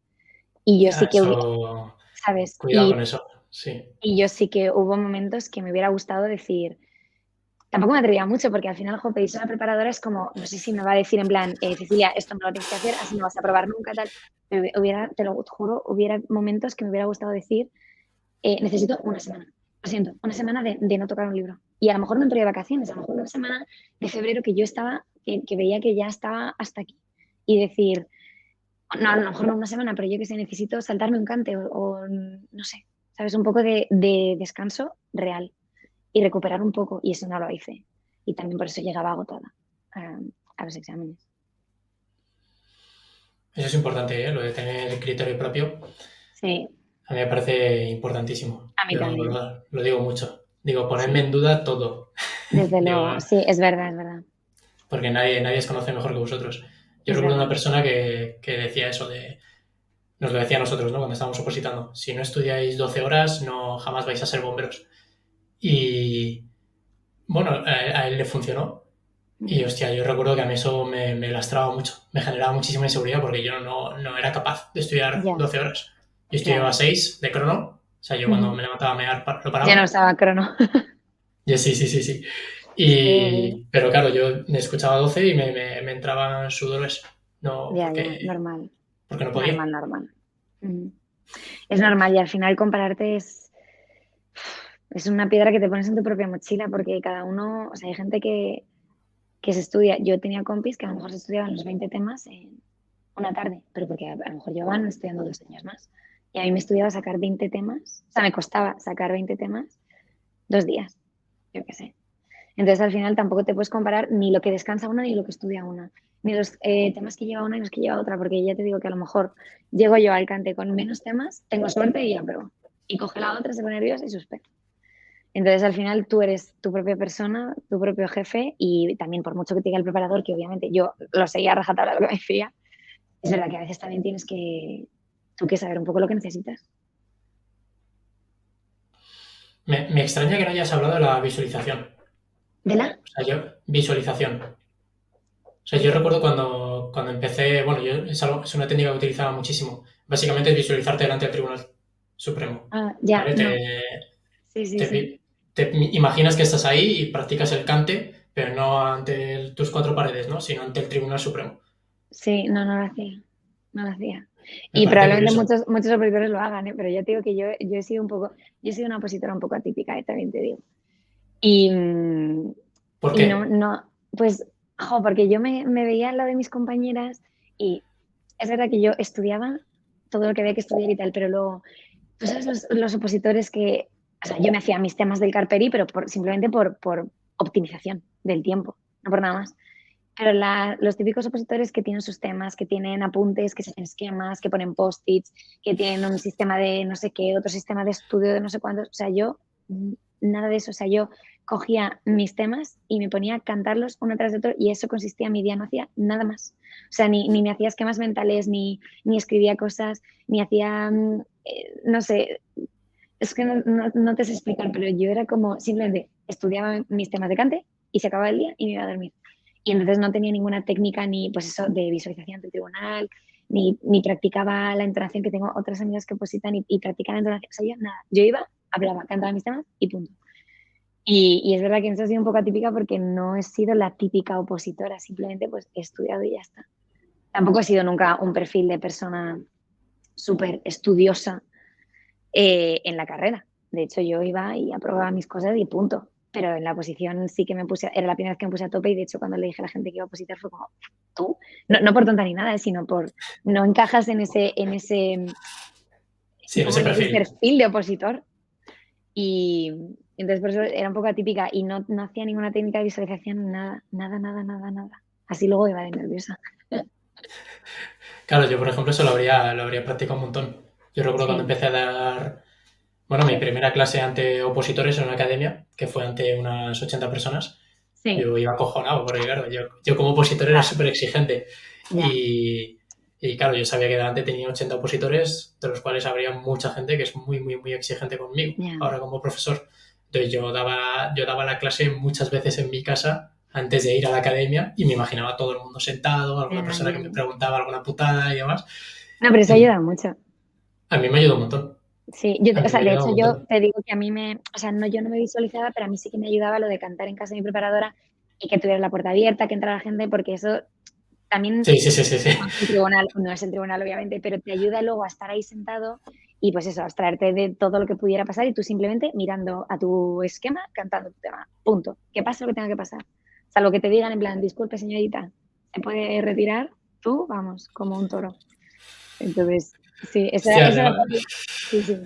Y yo Ya, sí que hubiera, eso, ¿sabes? cuidado con eso, sí. Y yo sí que hubo momentos que me hubiera gustado decir, tampoco me atrevía mucho porque al final, jo, pedirse a la preparadora es como, no sé si me va a decir en plan, Cecilia, esto me lo tienes que hacer, así no vas a probar nunca, tal. Pero te lo juro, hubiera momentos que me hubiera gustado decir, necesito una semana. Lo siento, una semana de no tocar un libro. Y a lo mejor no entré de vacaciones, a lo mejor una semana de febrero que yo estaba, que veía que ya estaba hasta aquí. Y decir, no, a lo mejor no una semana, pero yo que sé, necesito saltarme un cante o no sé, ¿sabes? Un poco de descanso real y recuperar un poco. Y eso no lo hice. Y también por eso llegaba agotada a los exámenes. Eso es importante, ¿eh? Lo de tener criterio propio. Sí, A mí me parece importantísimo. a mí Yo también. lo digo mucho. Digo, ponerme Sí, en duda todo. desde Digo, luego. Sí, es verdad, es verdad. porque nadie os conoce mejor que vosotros. Yo Es recuerdo una verdad. persona que decía eso de, nos lo decía a nosotros, ¿no? Cuando estábamos opositando. Si no estudiáis 12 horas, no jamás vais a ser bomberos. Y bueno, a él le funcionó. Y Mm, hostia, yo recuerdo que a mí eso me lastraba mucho. Me generaba muchísima inseguridad porque yo no era capaz de estudiar ya, 12 horas. Yo estudiaba claro. 6 de crono. O sea, yo cuando Ujú. me levantaba a mear lo Ya no paraba. usaba crono. Yo sí, sí, sí, sí. Sí, Pero claro, yo me escuchaba 12 y me entraban sudores. No, ya, ya, porque, normal. porque no podía. Normal, normal. Ujú. Es normal y al final compararte es una piedra que te pones en tu propia mochila porque cada uno, o sea, hay gente que se estudia. Yo tenía compis que a lo mejor se estudiaban los 20 temas en una tarde, pero porque a lo mejor llevaban estudiando 2 años más. Y a mí me estudiaba sacar 20 temas, o sea, me costaba sacar 20 temas 2 días, yo qué sé. Entonces al final tampoco te puedes comparar ni lo que descansa una ni lo que estudia una, ni los temas que lleva una ni los que lleva otra, porque ya te digo que a lo mejor llego yo al cante con menos temas, tengo suerte y apruebo. Y coge la otra, se pone nerviosa y suspende. Entonces, al final, tú eres tu propia persona, tu propio jefe y también por mucho que te diga el preparador, que obviamente yo lo seguía a rajatabla lo que me decía, es verdad que a veces también tienes tú que saber un poco lo que necesitas. Me extraña que no hayas hablado de la visualización. ¿De la? O sea, visualización. O sea, yo recuerdo cuando empecé, bueno, es una técnica que utilizaba muchísimo. Básicamente es visualizarte delante del Tribunal Supremo. Ah, ya, ¿Vale? no. Sí, sí, sí. Te imaginas que estás ahí y practicas el cante, pero no ante tus cuatro paredes, ¿no? Sino ante el Tribunal Supremo. Sí, no, no lo hacía. No lo hacía. Me Y parece probablemente curioso. muchos opositores lo hagan, ¿eh? Pero ya te digo que yo he sido un poco, yo he sido una opositora un poco atípica, también te digo. Y, ¿Por y no, qué? no, pues, porque yo me veía al lado de mis compañeras y es verdad que yo estudiaba todo lo que había que estudiar y tal, pero luego, tú sabes, los opositores que, o sea, yo me hacía mis temas del Carperi, pero simplemente por optimización del tiempo, no por nada más. Pero los típicos opositores que tienen sus temas, que tienen apuntes, que se hacen esquemas, que ponen post-its, que tienen un sistema de no sé qué, otro sistema de estudio de no sé cuántos. O sea, yo nada de eso. O sea, yo cogía mis temas y me ponía a cantarlos uno tras de otro y eso consistía en mi día, no hacía nada más. O sea, ni me hacía esquemas mentales, ni escribía cosas, ni hacía, no sé, es que no te sé explicar, pero yo era como simplemente estudiaba mis temas de cante y se acababa el día y me iba a dormir. Y entonces no tenía ninguna técnica ni pues eso de visualización del tribunal, ni practicaba la entonación que tengo otras amigas que positan y practican la entonación. O sea, yo nada, yo iba, hablaba, cantaba mis temas y punto. Y es verdad que eso ha sido un poco atípica porque no he sido la típica opositora, simplemente pues he estudiado y ya está. Tampoco he sido nunca un perfil de persona súper estudiosa en la carrera. De hecho, yo iba y aprobaba mis cosas y punto. Pero en la posición sí que me puse, era la primera vez que me puse a tope y de hecho cuando le dije a la gente que iba a opositar fue como, tú, no por tonta ni nada, sino por, no encajas en ese, Sí, en ¿cómo ese le llamáis? perfil. Perfil de opositor. Y entonces por eso era un poco atípica y no hacía ninguna técnica de visualización, nada, nada, nada, nada, nada. Así luego iba de nerviosa. Claro, yo por ejemplo eso lo habría practicado un montón. Yo recuerdo cuando Sí, empecé a dar, bueno, mi primera clase ante opositores en una academia, que fue ante unas 80 personas. sí, Yo iba acojonado, porque claro, yo como opositor era claro, súper exigente. ya, Y claro, yo sabía que delante tenía 80 opositores, de los cuales habría mucha gente que es muy, muy, muy exigente conmigo, ya, ahora como profesor. Entonces yo daba la clase muchas veces en mi casa antes de ir a la academia y me imaginaba a todo el mundo sentado, alguna ya, persona ya, que me ya. preguntaba alguna putada y demás. No, pero eso ayuda mucho. A mí me ayudó un montón. Sí, A o mí me sea, de ayudó un hecho yo montón. te digo que a mí o sea, no, yo no me visualizaba, pero a mí sí que me ayudaba lo de cantar en casa de mi preparadora y que tuviera la puerta abierta, que entrara gente, porque eso también Sí, sí, sí, sí, sí. no es el tribunal, no es el tribunal obviamente, pero te ayuda luego a estar ahí sentado y pues eso, a abstraerte de todo lo que pudiera pasar y tú simplemente mirando a tu esquema, cantando tu tema. Punto. Que pase lo que tenga que pasar. Salvo que te digan en plan, disculpe señorita, ¿se puede retirar? Tú, vamos, como un toro. Entonces, sí, Hostia, esa era sí, sí.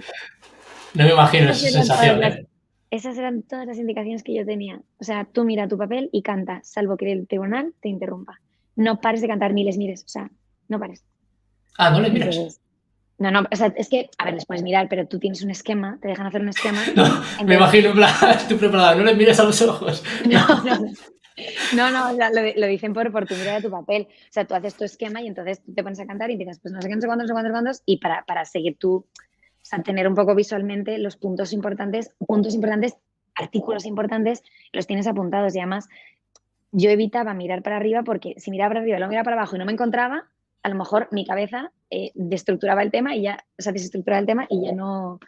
no me imagino Esas esa eran todas sensación, las, ¿eh? esas eran todas las indicaciones que yo tenía. O sea, tú mira tu papel y canta, salvo que el tribunal te interrumpa. No pares de cantar ni les mires, o sea, no pares. Ah, no le miras. Entonces, no, o sea, es que, a ver, les puedes mirar, pero tú tienes un esquema, te dejan hacer un esquema, No, me entonces, imagino en plan, estoy preparado, no le mires a los ojos. no, No. no, no. No, no, o sea, lo dicen por tu mirar a tu papel. O sea, tú haces tu esquema y entonces tú te pones a cantar y empiezas, pues no sé qué, no sé cuántos, no sé cuántos, cuántos, y para seguir tú, o sea, tener un poco visualmente los puntos importantes, artículos importantes, los tienes apuntados. Y además, yo evitaba mirar para arriba porque si miraba para arriba, lo miraba para abajo y no me encontraba, a lo mejor mi cabeza destructuraba el tema y ya, o sea, desestructuraba el tema y ya no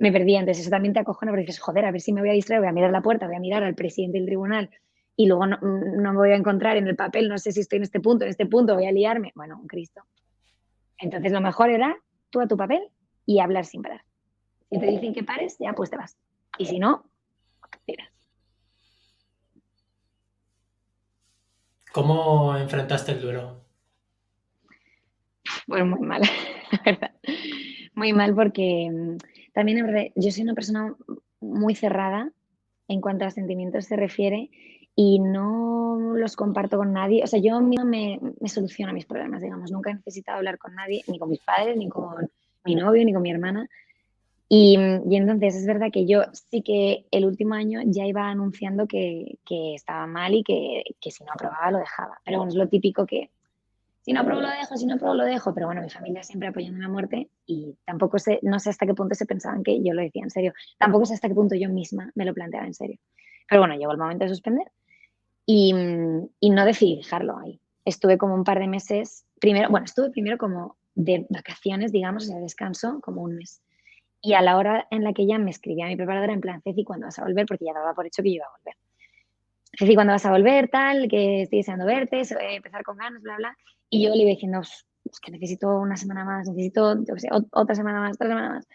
me perdía. Entonces, eso también te acojona porque dices, joder, a ver si me voy a distraer, voy a mirar la puerta, voy a mirar al presidente del tribunal y luego no me voy a encontrar en el papel, no sé si estoy en este punto, voy a liarme. Bueno, un Cristo. Entonces, lo mejor era tú a tu papel y hablar sin parar. Si te dicen que pares, ya pues te vas. Y si no, tiras. ¿Cómo enfrentaste el duelo? Bueno, muy mal, la verdad. Muy mal porque también en verdad, yo soy una persona muy cerrada en cuanto a sentimientos se refiere y no los comparto con nadie. O sea, yo misma me soluciono mis problemas, digamos. Nunca he necesitado hablar con nadie, ni con mis padres, ni con mi novio, ni con mi hermana. Y entonces es verdad que yo sí que el último año ya iba anunciando que estaba mal y que si no aprobaba lo dejaba. Pero bueno, es lo típico que si no apruebo lo dejo, si no apruebo lo dejo. Pero bueno, mi familia siempre apoyándome a muerte y tampoco sé, no sé hasta qué punto se pensaban que yo lo decía en serio. Tampoco sé hasta qué punto yo misma me lo planteaba en serio. Pero bueno, llegó el momento de suspender y no decidí dejarlo ahí. Estuve como un par de meses, primero, bueno, estuve primero como de vacaciones, digamos, o sea, descanso, como un mes. Y a la hora en la que ya me escribía mi preparadora en plan, Ceci, ¿cuándo vas a volver? Porque ya daba por hecho que yo iba a volver. Ceci, ¿cuándo vas a volver? Tal, que estoy deseando verte, empezar con ganas, bla, bla. Y yo le iba diciendo, es que necesito una semana más, necesito, yo qué sé, otra semana más, otra semana más.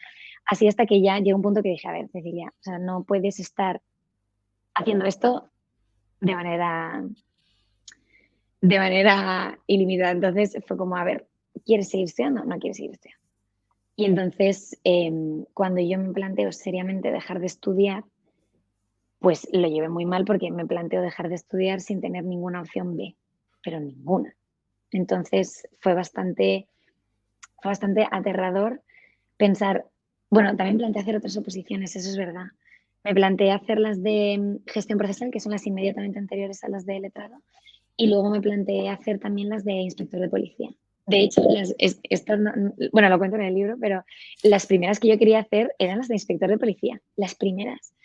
Así hasta que ya llegó un punto que dije, a ver, Cecilia, o sea, no puedes estar haciendo esto de manera, de manera ilimitada. Entonces fue como, a ver, ¿quieres seguir estudiando? No quieres seguir estudiando. Y entonces, cuando yo me planteo seriamente dejar de estudiar, pues lo llevé muy mal porque me planteo dejar de estudiar sin tener ninguna opción B, pero ninguna. Entonces fue bastante aterrador pensar, bueno, también planteé hacer otras oposiciones, eso es verdad. Me planteé hacer las de gestión procesal, que son las inmediatamente anteriores a las de letrado, y luego me planteé hacer también las de inspector de policía. De hecho, esto bueno, lo cuento en el libro, pero las primeras que yo quería hacer eran las de inspector de policía, las primeras,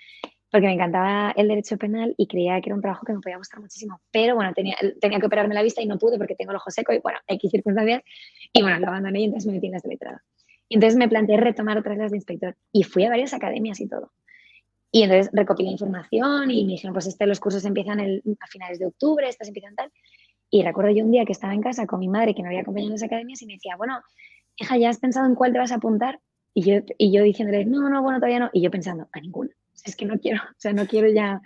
porque me encantaba el derecho penal y creía que era un trabajo que me podía gustar muchísimo. Pero bueno, tenía que operarme la vista y no pude porque tengo el ojo seco y bueno, X circunstancias. Y bueno, lo abandoné y entonces me metí en las de letrado. Y entonces me planteé retomar otras las de inspector y fui a varias academias y todo. Y entonces recopilé información y me dijeron, pues los cursos empiezan a finales de octubre, estos empiezan tal. Y recuerdo yo un día que estaba en casa con mi madre que me había acompañado en las academias y me decía, bueno, hija, ¿ya has pensado en cuál te vas a apuntar? Y yo diciéndole, no, no, bueno, todavía no. Y yo pensando, a ninguna. O sea, es que no quiero, o sea, no quiero ya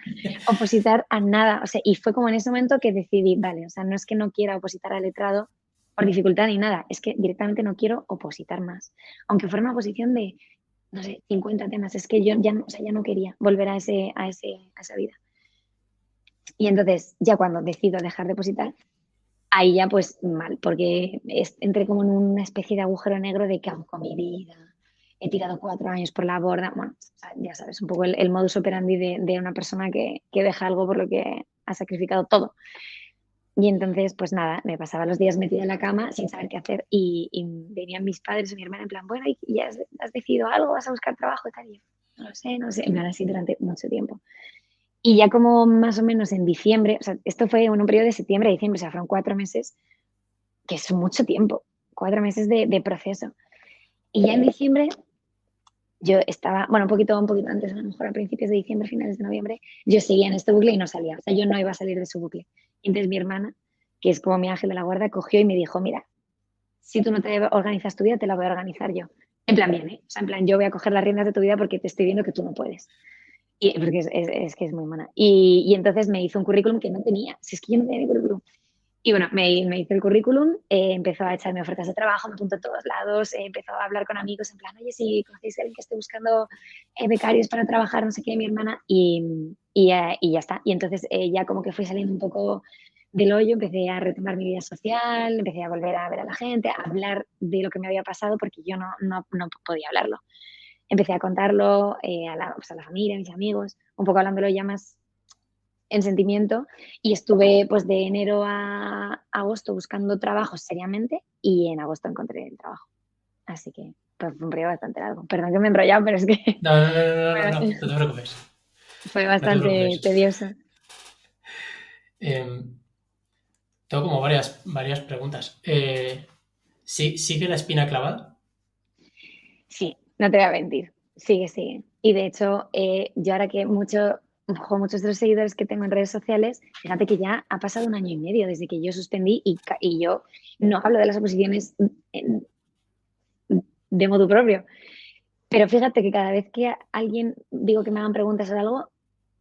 opositar a nada. O sea, y fue como en ese momento que decidí, vale, o sea, no es que no quiera opositar al letrado por dificultad ni nada, es que directamente no quiero opositar más. Aunque fuera una oposición de, no sé, 50 temas, es que yo ya, o sea, ya no quería volver a esa vida. Y entonces, ya cuando decido dejar de opositar, ahí ya pues mal, porque entré como en una especie de agujero negro de qué hago con mi vida. He tirado 4 años por la borda. Bueno, ya sabes, un poco el modus operandi de una persona que deja algo por lo que ha sacrificado todo. Y entonces, pues nada, me pasaba los días metida en la cama sin saber qué hacer y venían mis padres o mi hermana en plan, bueno, ¿y ya has decidido algo? ¿Vas a buscar trabajo y tal? Y yo, no lo sé, no sé, en plan así durante mucho tiempo. Y ya como más o menos en diciembre, o sea, esto fue en un periodo de septiembre a diciembre, o sea, fueron 4 meses, que es mucho tiempo, 4 meses de proceso. Y ya en diciembre yo estaba, bueno, un poquito antes, a lo mejor a principios de diciembre, finales de noviembre, yo seguía en este bucle y no salía, o sea, yo no iba a salir de su bucle. Y entonces mi hermana, que es como mi ángel de la guarda, cogió y me dijo, mira, si tú no te organizas tu vida, te la voy a organizar yo. En plan bien, ¿eh? O sea, en plan, yo voy a coger las riendas de tu vida porque te estoy viendo que tú no puedes. Y, porque es que es muy mona. Y entonces me hizo un currículum que no tenía. Si es que yo no tenía ni currículum. Y bueno, me hizo el currículum, empezó a echarme ofertas de trabajo, me apuntó a todos lados, empezó a hablar con amigos en plan, oye, si conocéis a alguien que esté buscando becarios para trabajar, no sé qué, mi hermana, y ya está. Y entonces ya como que fui saliendo un poco del hoyo, empecé a retomar mi vida social, empecé a volver a ver a la gente, a hablar de lo que me había pasado, porque yo no podía hablarlo. Empecé a contarlo pues a la familia, a mis amigos, un poco hablándolo ya más en sentimiento y estuve pues de enero a agosto buscando trabajo seriamente y en agosto encontré el trabajo. Así que pues, fue un periodo bastante largo. Perdón que me he enrollado, pero es que No, no, no, no, no, no, no te preocupes. fue No te bastante preocupes. tedioso. Eh, tengo como varias preguntas. ¿Sí, sigue la espina clavada? Sí, no te voy a mentir. Sigue, sigue. Y de hecho, yo ahora que muchos de los seguidores que tengo en redes sociales, fíjate que ya ha pasado 1 año y medio desde que yo suspendí y yo no hablo de las oposiciones de motu propio. Pero fíjate que cada vez que alguien digo que me hagan preguntas o algo,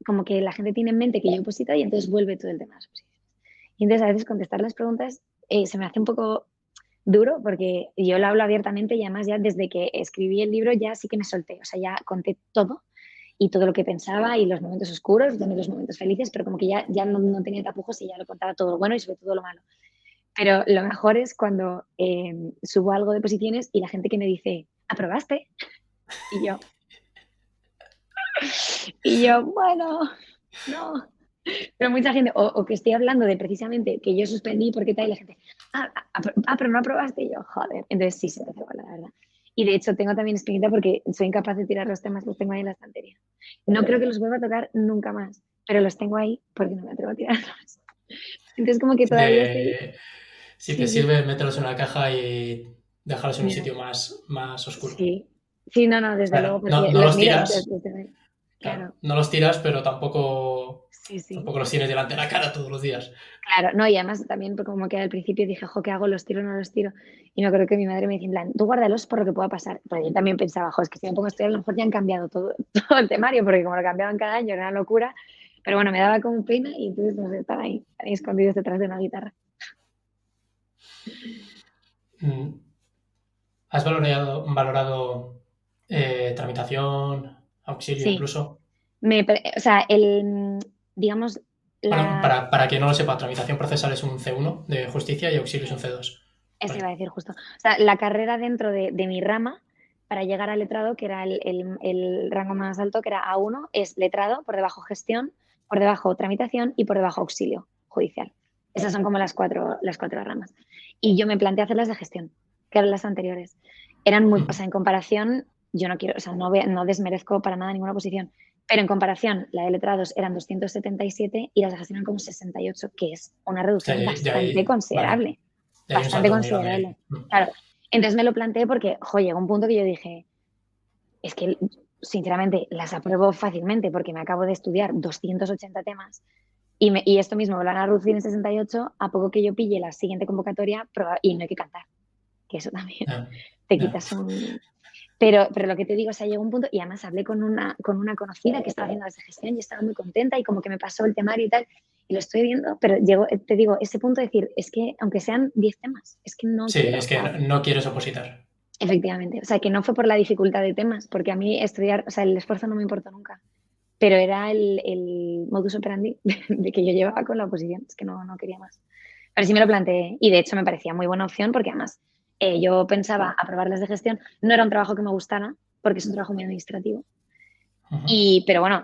como que la gente tiene en mente que yo he opositado y entonces vuelve todo el tema de las oposiciones. Y entonces a veces contestar las preguntas se me hace un poco duro porque yo lo hablo abiertamente y además ya desde que escribí el libro ya sí que me solté, o sea, ya conté todo y todo lo que pensaba y los momentos oscuros, también los momentos felices, pero como que ya no tenía tapujos y ya lo contaba todo lo bueno y sobre todo lo malo. Pero lo mejor es cuando subo algo de posiciones y la gente que me dice, ¿aprobaste? Y yo, bueno, no. Pero mucha gente, o que estoy hablando de precisamente que yo suspendí porque tal, y la gente, pero no aprobaste. Y yo, joder. Entonces sí, se me hace igual, la verdad. Y de hecho tengo también espinita porque soy incapaz de tirar los temas, los tengo ahí en la estantería. No creo que los vuelva a tocar nunca más, pero los tengo ahí porque no me atrevo a tirarlos. Entonces como que Si todavía estoy... te, si te Sí, sí, sirve, mételos en una caja y dejarlos en un mira, sitio más oscuro. sí. Sí, no, O desde luego, sea, no, porque no los los miro, tiras, claro, claro, no los tiras, pero tampoco, sí, sí. tampoco los tienes delante de la cara todos los días. Claro, no, y además también porque como que al principio dije, jo, ¿qué hago? ¿Los tiro o no los tiro? Y me acuerdo que mi madre me decía, en plan, tú guárdalos por lo que pueda pasar. Pero yo también pensaba, jo, es que si me pongo a estudiar, a lo mejor ya han cambiado todo, todo el temario, porque como lo cambiaban cada año, era una locura. Pero bueno, me daba como pena y entonces no sé, estaban ahí escondidos detrás de una guitarra. Mm, ¿Has valorado tramitación, auxilio Sí, incluso? o sea, digamos, Bueno, la, para quien no lo sepa, tramitación procesal es un C1 de justicia y auxilio es un C2. eso iba Vale. a decir justo. O sea, la carrera dentro de mi rama, para llegar al letrado, que era el rango más alto, que era A1, es letrado, por debajo gestión, por debajo tramitación y por debajo auxilio judicial. Esas son como las cuatro ramas. Y yo me planteé hacer las de gestión, que eran las anteriores. Eran muy, o sea, en comparación, yo no quiero, o sea, no desmerezco para nada ninguna posición, pero en comparación, la de letrados eran 277 y las de gestión eran como 68, que es una O sea, reducción bastante vale, considerable, ya hay un bastante salto muy grande considerable. ahí. Mm. Claro. Entonces me lo planteé porque, jo, llegó un punto que yo dije, es que sinceramente las apruebo fácilmente porque me acabo de estudiar 280 temas y esto mismo me lo van a reducir en 68 a poco que yo pille la siguiente convocatoria y no hay que cantar, que eso también Ya, te ya. quitas un... Pero lo que te digo, o sea, llegó un punto y además hablé con una conocida que estaba haciendo las de gestión y estaba muy contenta y como que me pasó el temario y tal y lo estoy viendo, pero llegó, te digo, ese punto de decir, es que aunque sean 10 temas, es que no Sí, quiero, o es que sea, no quieres opositar. efectivamente. O sea, que no fue por la dificultad de temas, porque a mí estudiar, o sea, el esfuerzo no me importó nunca, pero era el modus operandi de que yo llevaba con la oposición, es que no quería más. Pero sí me lo planteé y de hecho me parecía muy buena opción porque además yo pensaba aprobarlas de gestión, no era un trabajo que me gustara porque es un trabajo muy administrativo. Ujú. Pero bueno,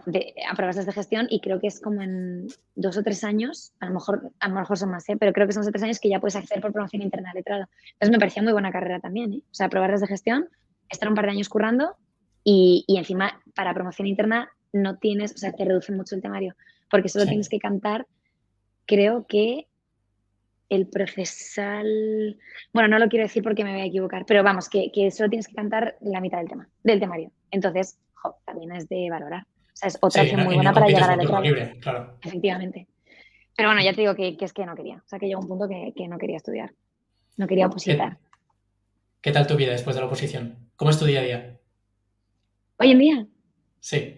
aprobaste de gestión y creo que es como en 2 o 3 años, a lo mejor son más, pero creo que son 2 o 3 años que ya puedes acceder por promoción interna de letrado. Entonces me parecía muy buena carrera también, ¿eh? O sea, aprobarlas de gestión, estar un par de años currando y encima para promoción interna no tienes, o sea, te reduce mucho el temario, porque solo tienes Sí, que cantar, creo que el procesal, bueno, no lo quiero decir porque me voy a equivocar, pero vamos, que solo tienes que cantar la mitad del temario. Entonces, jo, también es de valorar. O sea, es otra sí, opción muy y no buena para compites llegar al por turno letrado, libre, claro. efectivamente. Pero bueno, ya te digo que es que no quería. O sea, que llegó un punto que no quería estudiar, no quería opositar. ¿Qué, qué tal tu vida después de la oposición? ¿Cómo es tu día a día? Hoy en día, Sí,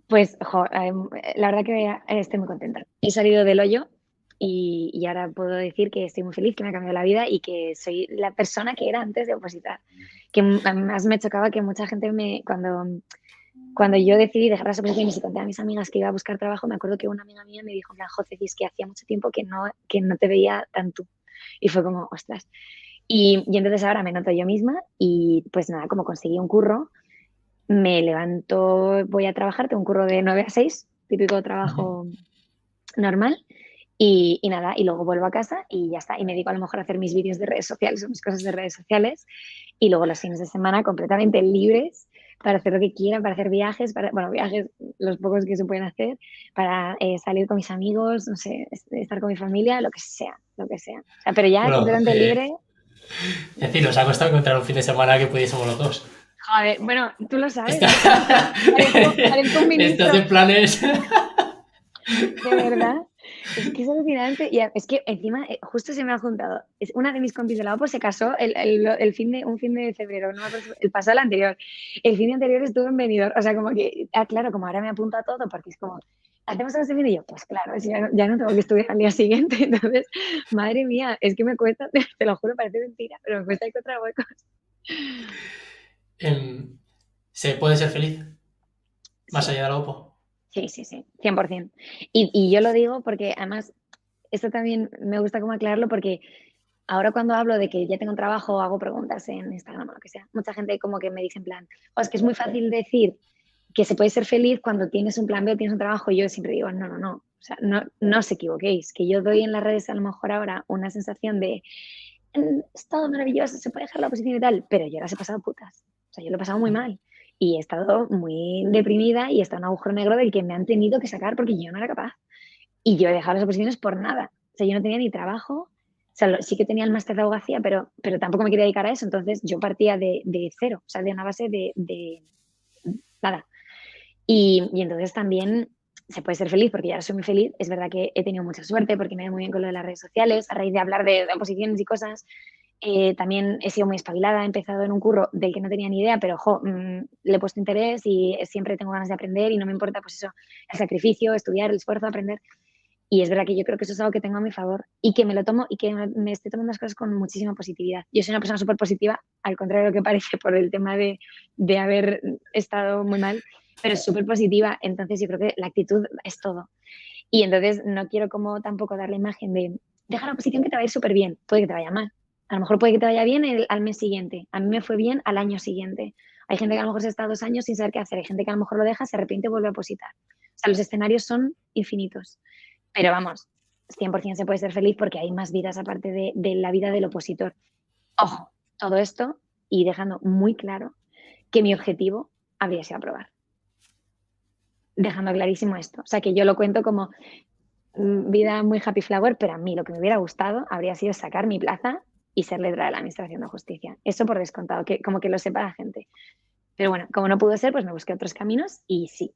pues, jo, la verdad que estoy muy contenta. He salido del hoyo y ahora puedo decir que estoy muy feliz, que me ha cambiado la vida y que soy la persona que era antes de opositar. Que además me chocaba que mucha gente cuando yo decidí dejar las oposiciones y conté a mis amigas que iba a buscar trabajo, me acuerdo que una amiga mía me dijo, en plan, José, es que hacía mucho tiempo que no te veía tanto. Y fue como, ostras. Y entonces ahora me noto yo misma y pues nada, como conseguí un curro, me levanto, voy a trabajar, tengo un curro de 9 a 6 típico ujú. trabajo normal. Y nada, y luego vuelvo a casa y ya está. Y me dedico a lo mejor a hacer mis vídeos de redes sociales o mis cosas de redes sociales. Y luego los fines de semana completamente libres para hacer lo que quiera, para hacer viajes, bueno, viajes los pocos que se pueden hacer, para salir con mis amigos, no sé, estar con mi familia, lo que sea, lo que sea. O sea, pero ya Bueno, completamente libre. es decir, nos ha costado encontrar un fin de semana que pudiésemos los dos. Joder, bueno, tú lo sabes, Está- yo parezco un Estás ministro, en planes. de verdad. Es que es alucinante. Y es que encima, justo se me ha juntado. Es una de mis compis de la OPO se casó un fin de febrero, no me acuerdo, el pasado, el anterior. El fin de anterior estuvo en Benidorm. O sea, como que, claro, como ahora me apunto a todo, porque es como, ¿hacemos algo este fin? Y yo, pues claro, si ya no tengo que estudiar al día siguiente. Entonces, madre mía, es que me cuesta, te lo juro, parece mentira, pero me cuesta encontrar huecos. ¿Se puede ser feliz más Sí, allá de la OPO? sí, sí, sí, 100%. Y yo lo digo porque además, esto también me gusta como aclararlo porque ahora cuando hablo de que ya tengo un trabajo o hago preguntas en Instagram o lo que sea, mucha gente como que me dice en plan, oh, es que es muy fácil decir que se puede ser feliz cuando tienes un plan B o tienes un trabajo. Y yo siempre digo, no, no, no, o sea, no os equivoquéis, que yo doy en las redes a lo mejor ahora una sensación de, es todo maravilloso, se puede dejar la oposición y tal, pero yo las he pasado putas, o sea, yo lo he pasado muy mal. Y he estado muy deprimida y he estado en un agujero negro del que me han tenido que sacar porque yo no era capaz. Y yo he dejado las oposiciones por nada. O sea, yo no tenía ni trabajo. O sea, sí que tenía el máster de abogacía, pero tampoco me quería dedicar a eso. Entonces yo partía de cero, o sea, de una base de nada. Y entonces también se puede ser feliz, porque ya soy muy feliz. Es verdad que he tenido mucha suerte porque me he ido muy bien con lo de las redes sociales, a raíz de hablar de oposiciones y cosas. También he sido muy espabilada, he empezado en un curro del que no tenía ni idea, pero le he puesto interés y siempre tengo ganas de aprender y no me importa, pues eso, el sacrificio, estudiar, el esfuerzo, aprender. Y es verdad que yo creo que eso es algo que tengo a mi favor y que me lo tomo y que me estoy tomando las cosas con muchísima positividad. Yo soy una persona súper positiva, al contrario de lo que parece por el tema de haber estado muy mal, pero es súper positiva. Entonces yo creo que la actitud es todo. Y entonces no quiero como tampoco dar la imagen de deja la posición que te va a ir súper bien, puede que te vaya mal. A lo mejor puede que te vaya bien al mes siguiente. A mí me fue bien al año siguiente. Hay gente que a lo mejor se está 2 años sin saber qué hacer. Hay gente que a lo mejor lo deja, se arrepiente y vuelve a opositar. O sea, los escenarios son infinitos. Pero vamos, 100% se puede ser feliz porque hay más vidas aparte de la vida del opositor. Ojo, todo esto y dejando muy claro que mi objetivo habría sido aprobar. Dejando clarísimo esto. O sea, que yo lo cuento como vida muy happy flower, pero a mí lo que me hubiera gustado habría sido sacar mi plaza y ser letrada de la Administración de Justicia. Eso por descontado, que como que lo sepa la gente. Pero bueno, como no pudo ser, pues me busqué otros caminos y sí,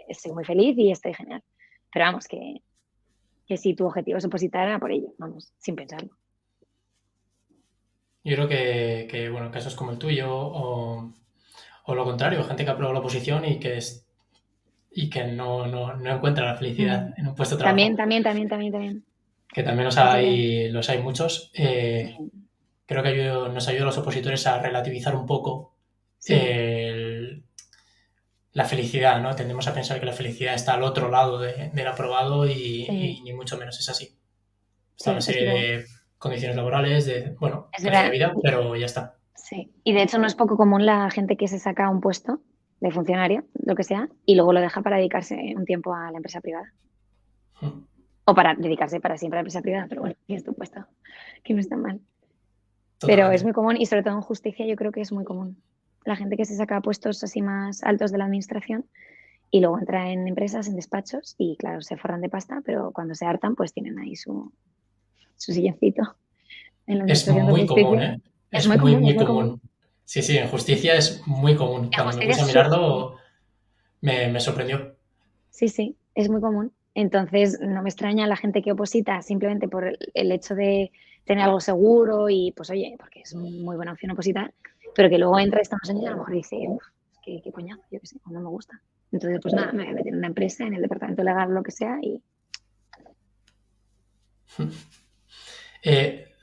estoy muy feliz y estoy genial. Pero vamos, que si tu objetivo es opositar, era por ello, vamos, sin pensarlo. Yo creo que, bueno, casos como el tuyo o lo contrario, gente que aprueba la oposición y que no encuentra la felicidad Mm. en un puesto de También, trabajo, también, también, también, también. que también Es verdad. los hay muchos. Sí, Creo que nos ayuda a los opositores a relativizar un poco sí, el, la felicidad, ¿no? Tendemos a pensar que la felicidad está al otro lado del aprobado sí, y ni mucho menos es así. Está una sí, es serie verdad. de condiciones laborales, de, bueno, Es calidad de verdad. vida, pero ya está. Sí. Y de hecho no es poco común la gente que se saca un puesto de funcionario, lo que sea, y luego lo deja para dedicarse un tiempo a la empresa privada. O para dedicarse para siempre a la empresa privada, pero bueno, es tu puesto, que no está mal. Pero es Totalmente. muy común y sobre todo en justicia yo creo que es muy común. La gente que se saca puestos así más altos de la administración y luego entra en empresas, en despachos y claro, se forran de pasta, pero cuando se hartan pues tienen ahí su silloncito en la Es administración de muy común, justicia. ¿eh? Es Es muy muy, común, es muy muy común. común. Sí, sí, en justicia es muy común. En Cuando me justicia puse a es súper común. mirarlo, me sorprendió. Sí, sí, es muy común. Entonces, no me extraña la gente que oposita simplemente por el hecho de tener algo seguro y, pues, oye, porque es muy buena opción opositar, pero que luego entra estos años y a lo mejor dice, uff, qué coñazo, yo qué sé, o no me gusta. Entonces, pues nada, me voy a meter en una empresa, en el departamento legal, lo que sea, y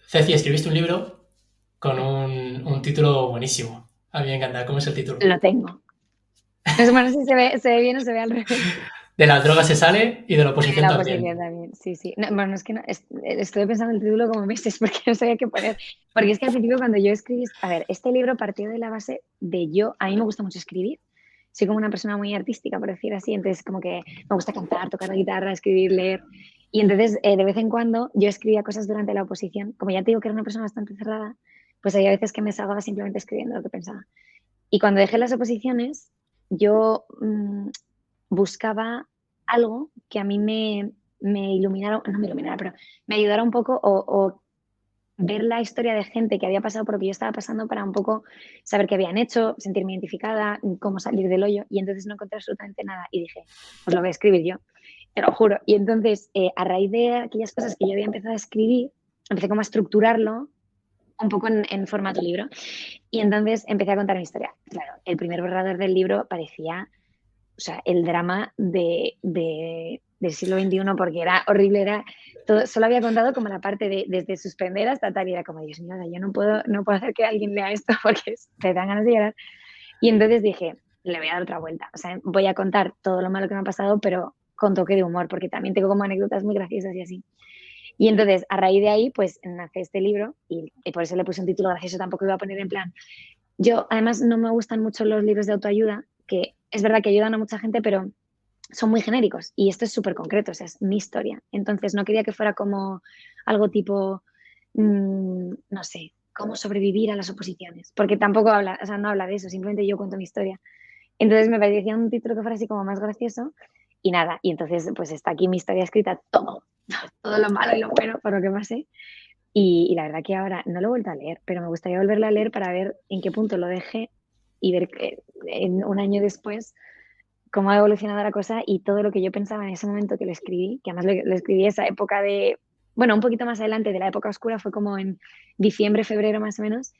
Ceci, escribiste un libro con un título buenísimo. A mí me encanta. ¿Cómo es el título? lo tengo. No sé, bueno, si se ve bien o se ve al revés. De la droga se sale y de la Y de oposición la oposición también. también, sí, sí. No, bueno, es que no, estuve pensando el título como meses porque no sabía qué poner. Porque es que al principio cuando yo escribí, a ver, este libro partió de la base de a mí me gusta mucho escribir. Soy como una persona muy artística, por decir así, entonces como que me gusta cantar, tocar la guitarra, escribir, leer. Y entonces de vez en cuando yo escribía cosas durante la oposición. Como ya te digo que era una persona bastante cerrada, pues había veces que me salgaba simplemente escribiendo lo que pensaba. Y cuando dejé las oposiciones, yo buscaba algo que a mí me iluminara, no me iluminara, pero me ayudara un poco o ver la historia de gente que había pasado por lo que yo estaba pasando para un poco saber qué habían hecho, sentirme identificada, cómo salir del hoyo. Y entonces no encontré absolutamente nada y dije, pues lo voy a escribir yo. te lo juro. Y entonces, a raíz de aquellas cosas que yo había empezado a escribir, empecé como a estructurarlo un poco en formato libro. Y entonces empecé a contar mi historia. Claro, el primer borrador del libro parecía, o sea, el drama del siglo XXI, porque era horrible, era todo, solo había contado como la parte de desde suspender hasta tal, y era como, Dios mío, yo no puedo hacer que alguien lea esto porque te dan ganas de llorar. Y entonces dije, le voy a dar otra vuelta. O sea, voy a contar todo lo malo que me ha pasado, pero con toque de humor, porque también tengo como anécdotas muy graciosas y así. Y entonces, a raíz de ahí, pues nace este libro y por eso le puse un título gracioso, tampoco iba a poner en plan. Yo, además, no me gustan mucho los libros de autoayuda, que es verdad que ayudan a mucha gente, pero son muy genéricos y esto es súper concreto, o sea, es mi historia. Entonces, no quería que fuera como algo tipo, no sé, cómo sobrevivir a las oposiciones, porque tampoco habla, o sea, no habla de eso, simplemente yo cuento mi historia. Entonces me parecía un título que fuera así como más gracioso y nada, y entonces pues está aquí mi historia escrita, todo lo malo y lo bueno por lo que pasé. Y la verdad que ahora no lo he vuelto a leer, pero me gustaría volverlo a leer para ver en qué punto lo dejé y ver que en un año después cómo ha evolucionado la cosa y todo lo que yo pensaba en ese momento que lo escribí, que además lo escribí esa época de, bueno, un poquito más adelante de la época oscura, fue como en diciembre, febrero más o menos,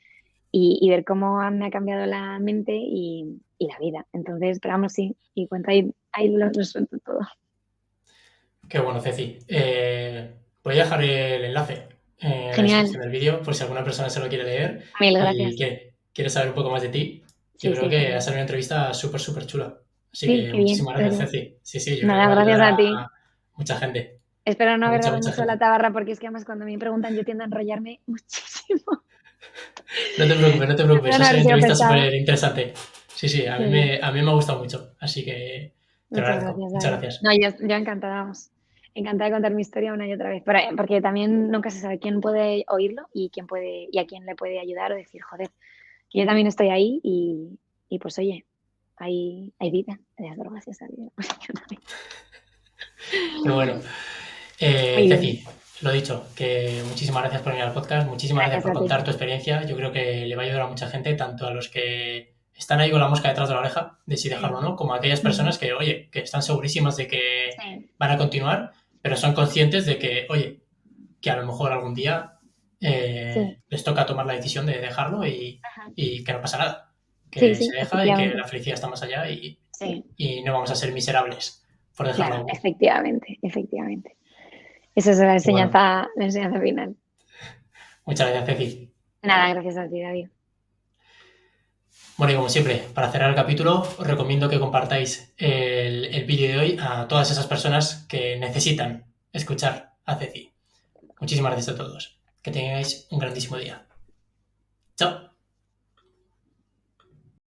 y ver cómo me ha cambiado la mente y la vida. Entonces, pero vamos, sí, y cuenta ahí lo suelto todo. Qué bueno, Ceci. Voy a dejar el enlace en la Genial, descripción del vídeo por si alguna persona se lo quiere leer mil y gracias. que quiere saber un poco más de ti. Yo Sí, creo sí, que ha genial. salido una entrevista súper, súper chula. Así Sí, que qué bien, muchísimas de gracias, verdad. Ceci. Sí, sí, yo creo que Nada, va a gracias ayudar a ti. a mucha gente. Espero no A haber mucha, dado mucha mucho la gente. tabarra porque es que además cuando me preguntan yo tiendo a enrollarme muchísimo. No te preocupes, no te preocupes. Espero no Ha sido haber una sido entrevista pesada. súper interesante. Sí, sí, a Qué mí bien. me, a mí me ha gustado mucho. Así que te lo Muchas agradezco. gracias, Muchas David. gracias. No, yo encantada, vamos. Encantada de contar mi historia una y otra vez. Porque también nunca se sabe quién puede oírlo y quién puede, y a quién le puede ayudar o decir, joder, que yo también estoy ahí y pues oye, hay vida. Le das gracias a Dios. Pues yo también. Qué bueno. Muy bien. Ceci, lo dicho, que muchísimas gracias por venir al podcast, muchísimas gracias Gracias por a ti. contar tu experiencia. Yo creo que le va a ayudar a mucha gente, tanto a los que están ahí con la mosca detrás de la oreja, de si dejarlo o Sí. no, como a aquellas Ujú. personas que, oye, que están segurísimas de que Sí. van a continuar, pero son conscientes de que, oye, que a lo mejor algún día Sí. les toca tomar la decisión de dejarlo Ajá. y que no pasa nada, Sí, que se sí, deja y que efectivamente. la felicidad está más allá Sí, y no vamos a ser miserables por dejarlo claro, aún. efectivamente, efectivamente. Esa es Y bueno, la enseñanza final. muchas gracias, Ceci. Nada, gracias a ti, David. Bueno, y como siempre, para cerrar el capítulo, os recomiendo que compartáis el vídeo de hoy a todas esas personas que necesitan escuchar a Ceci. Muchísimas gracias a todos. Que tengáis un grandísimo día. Chao.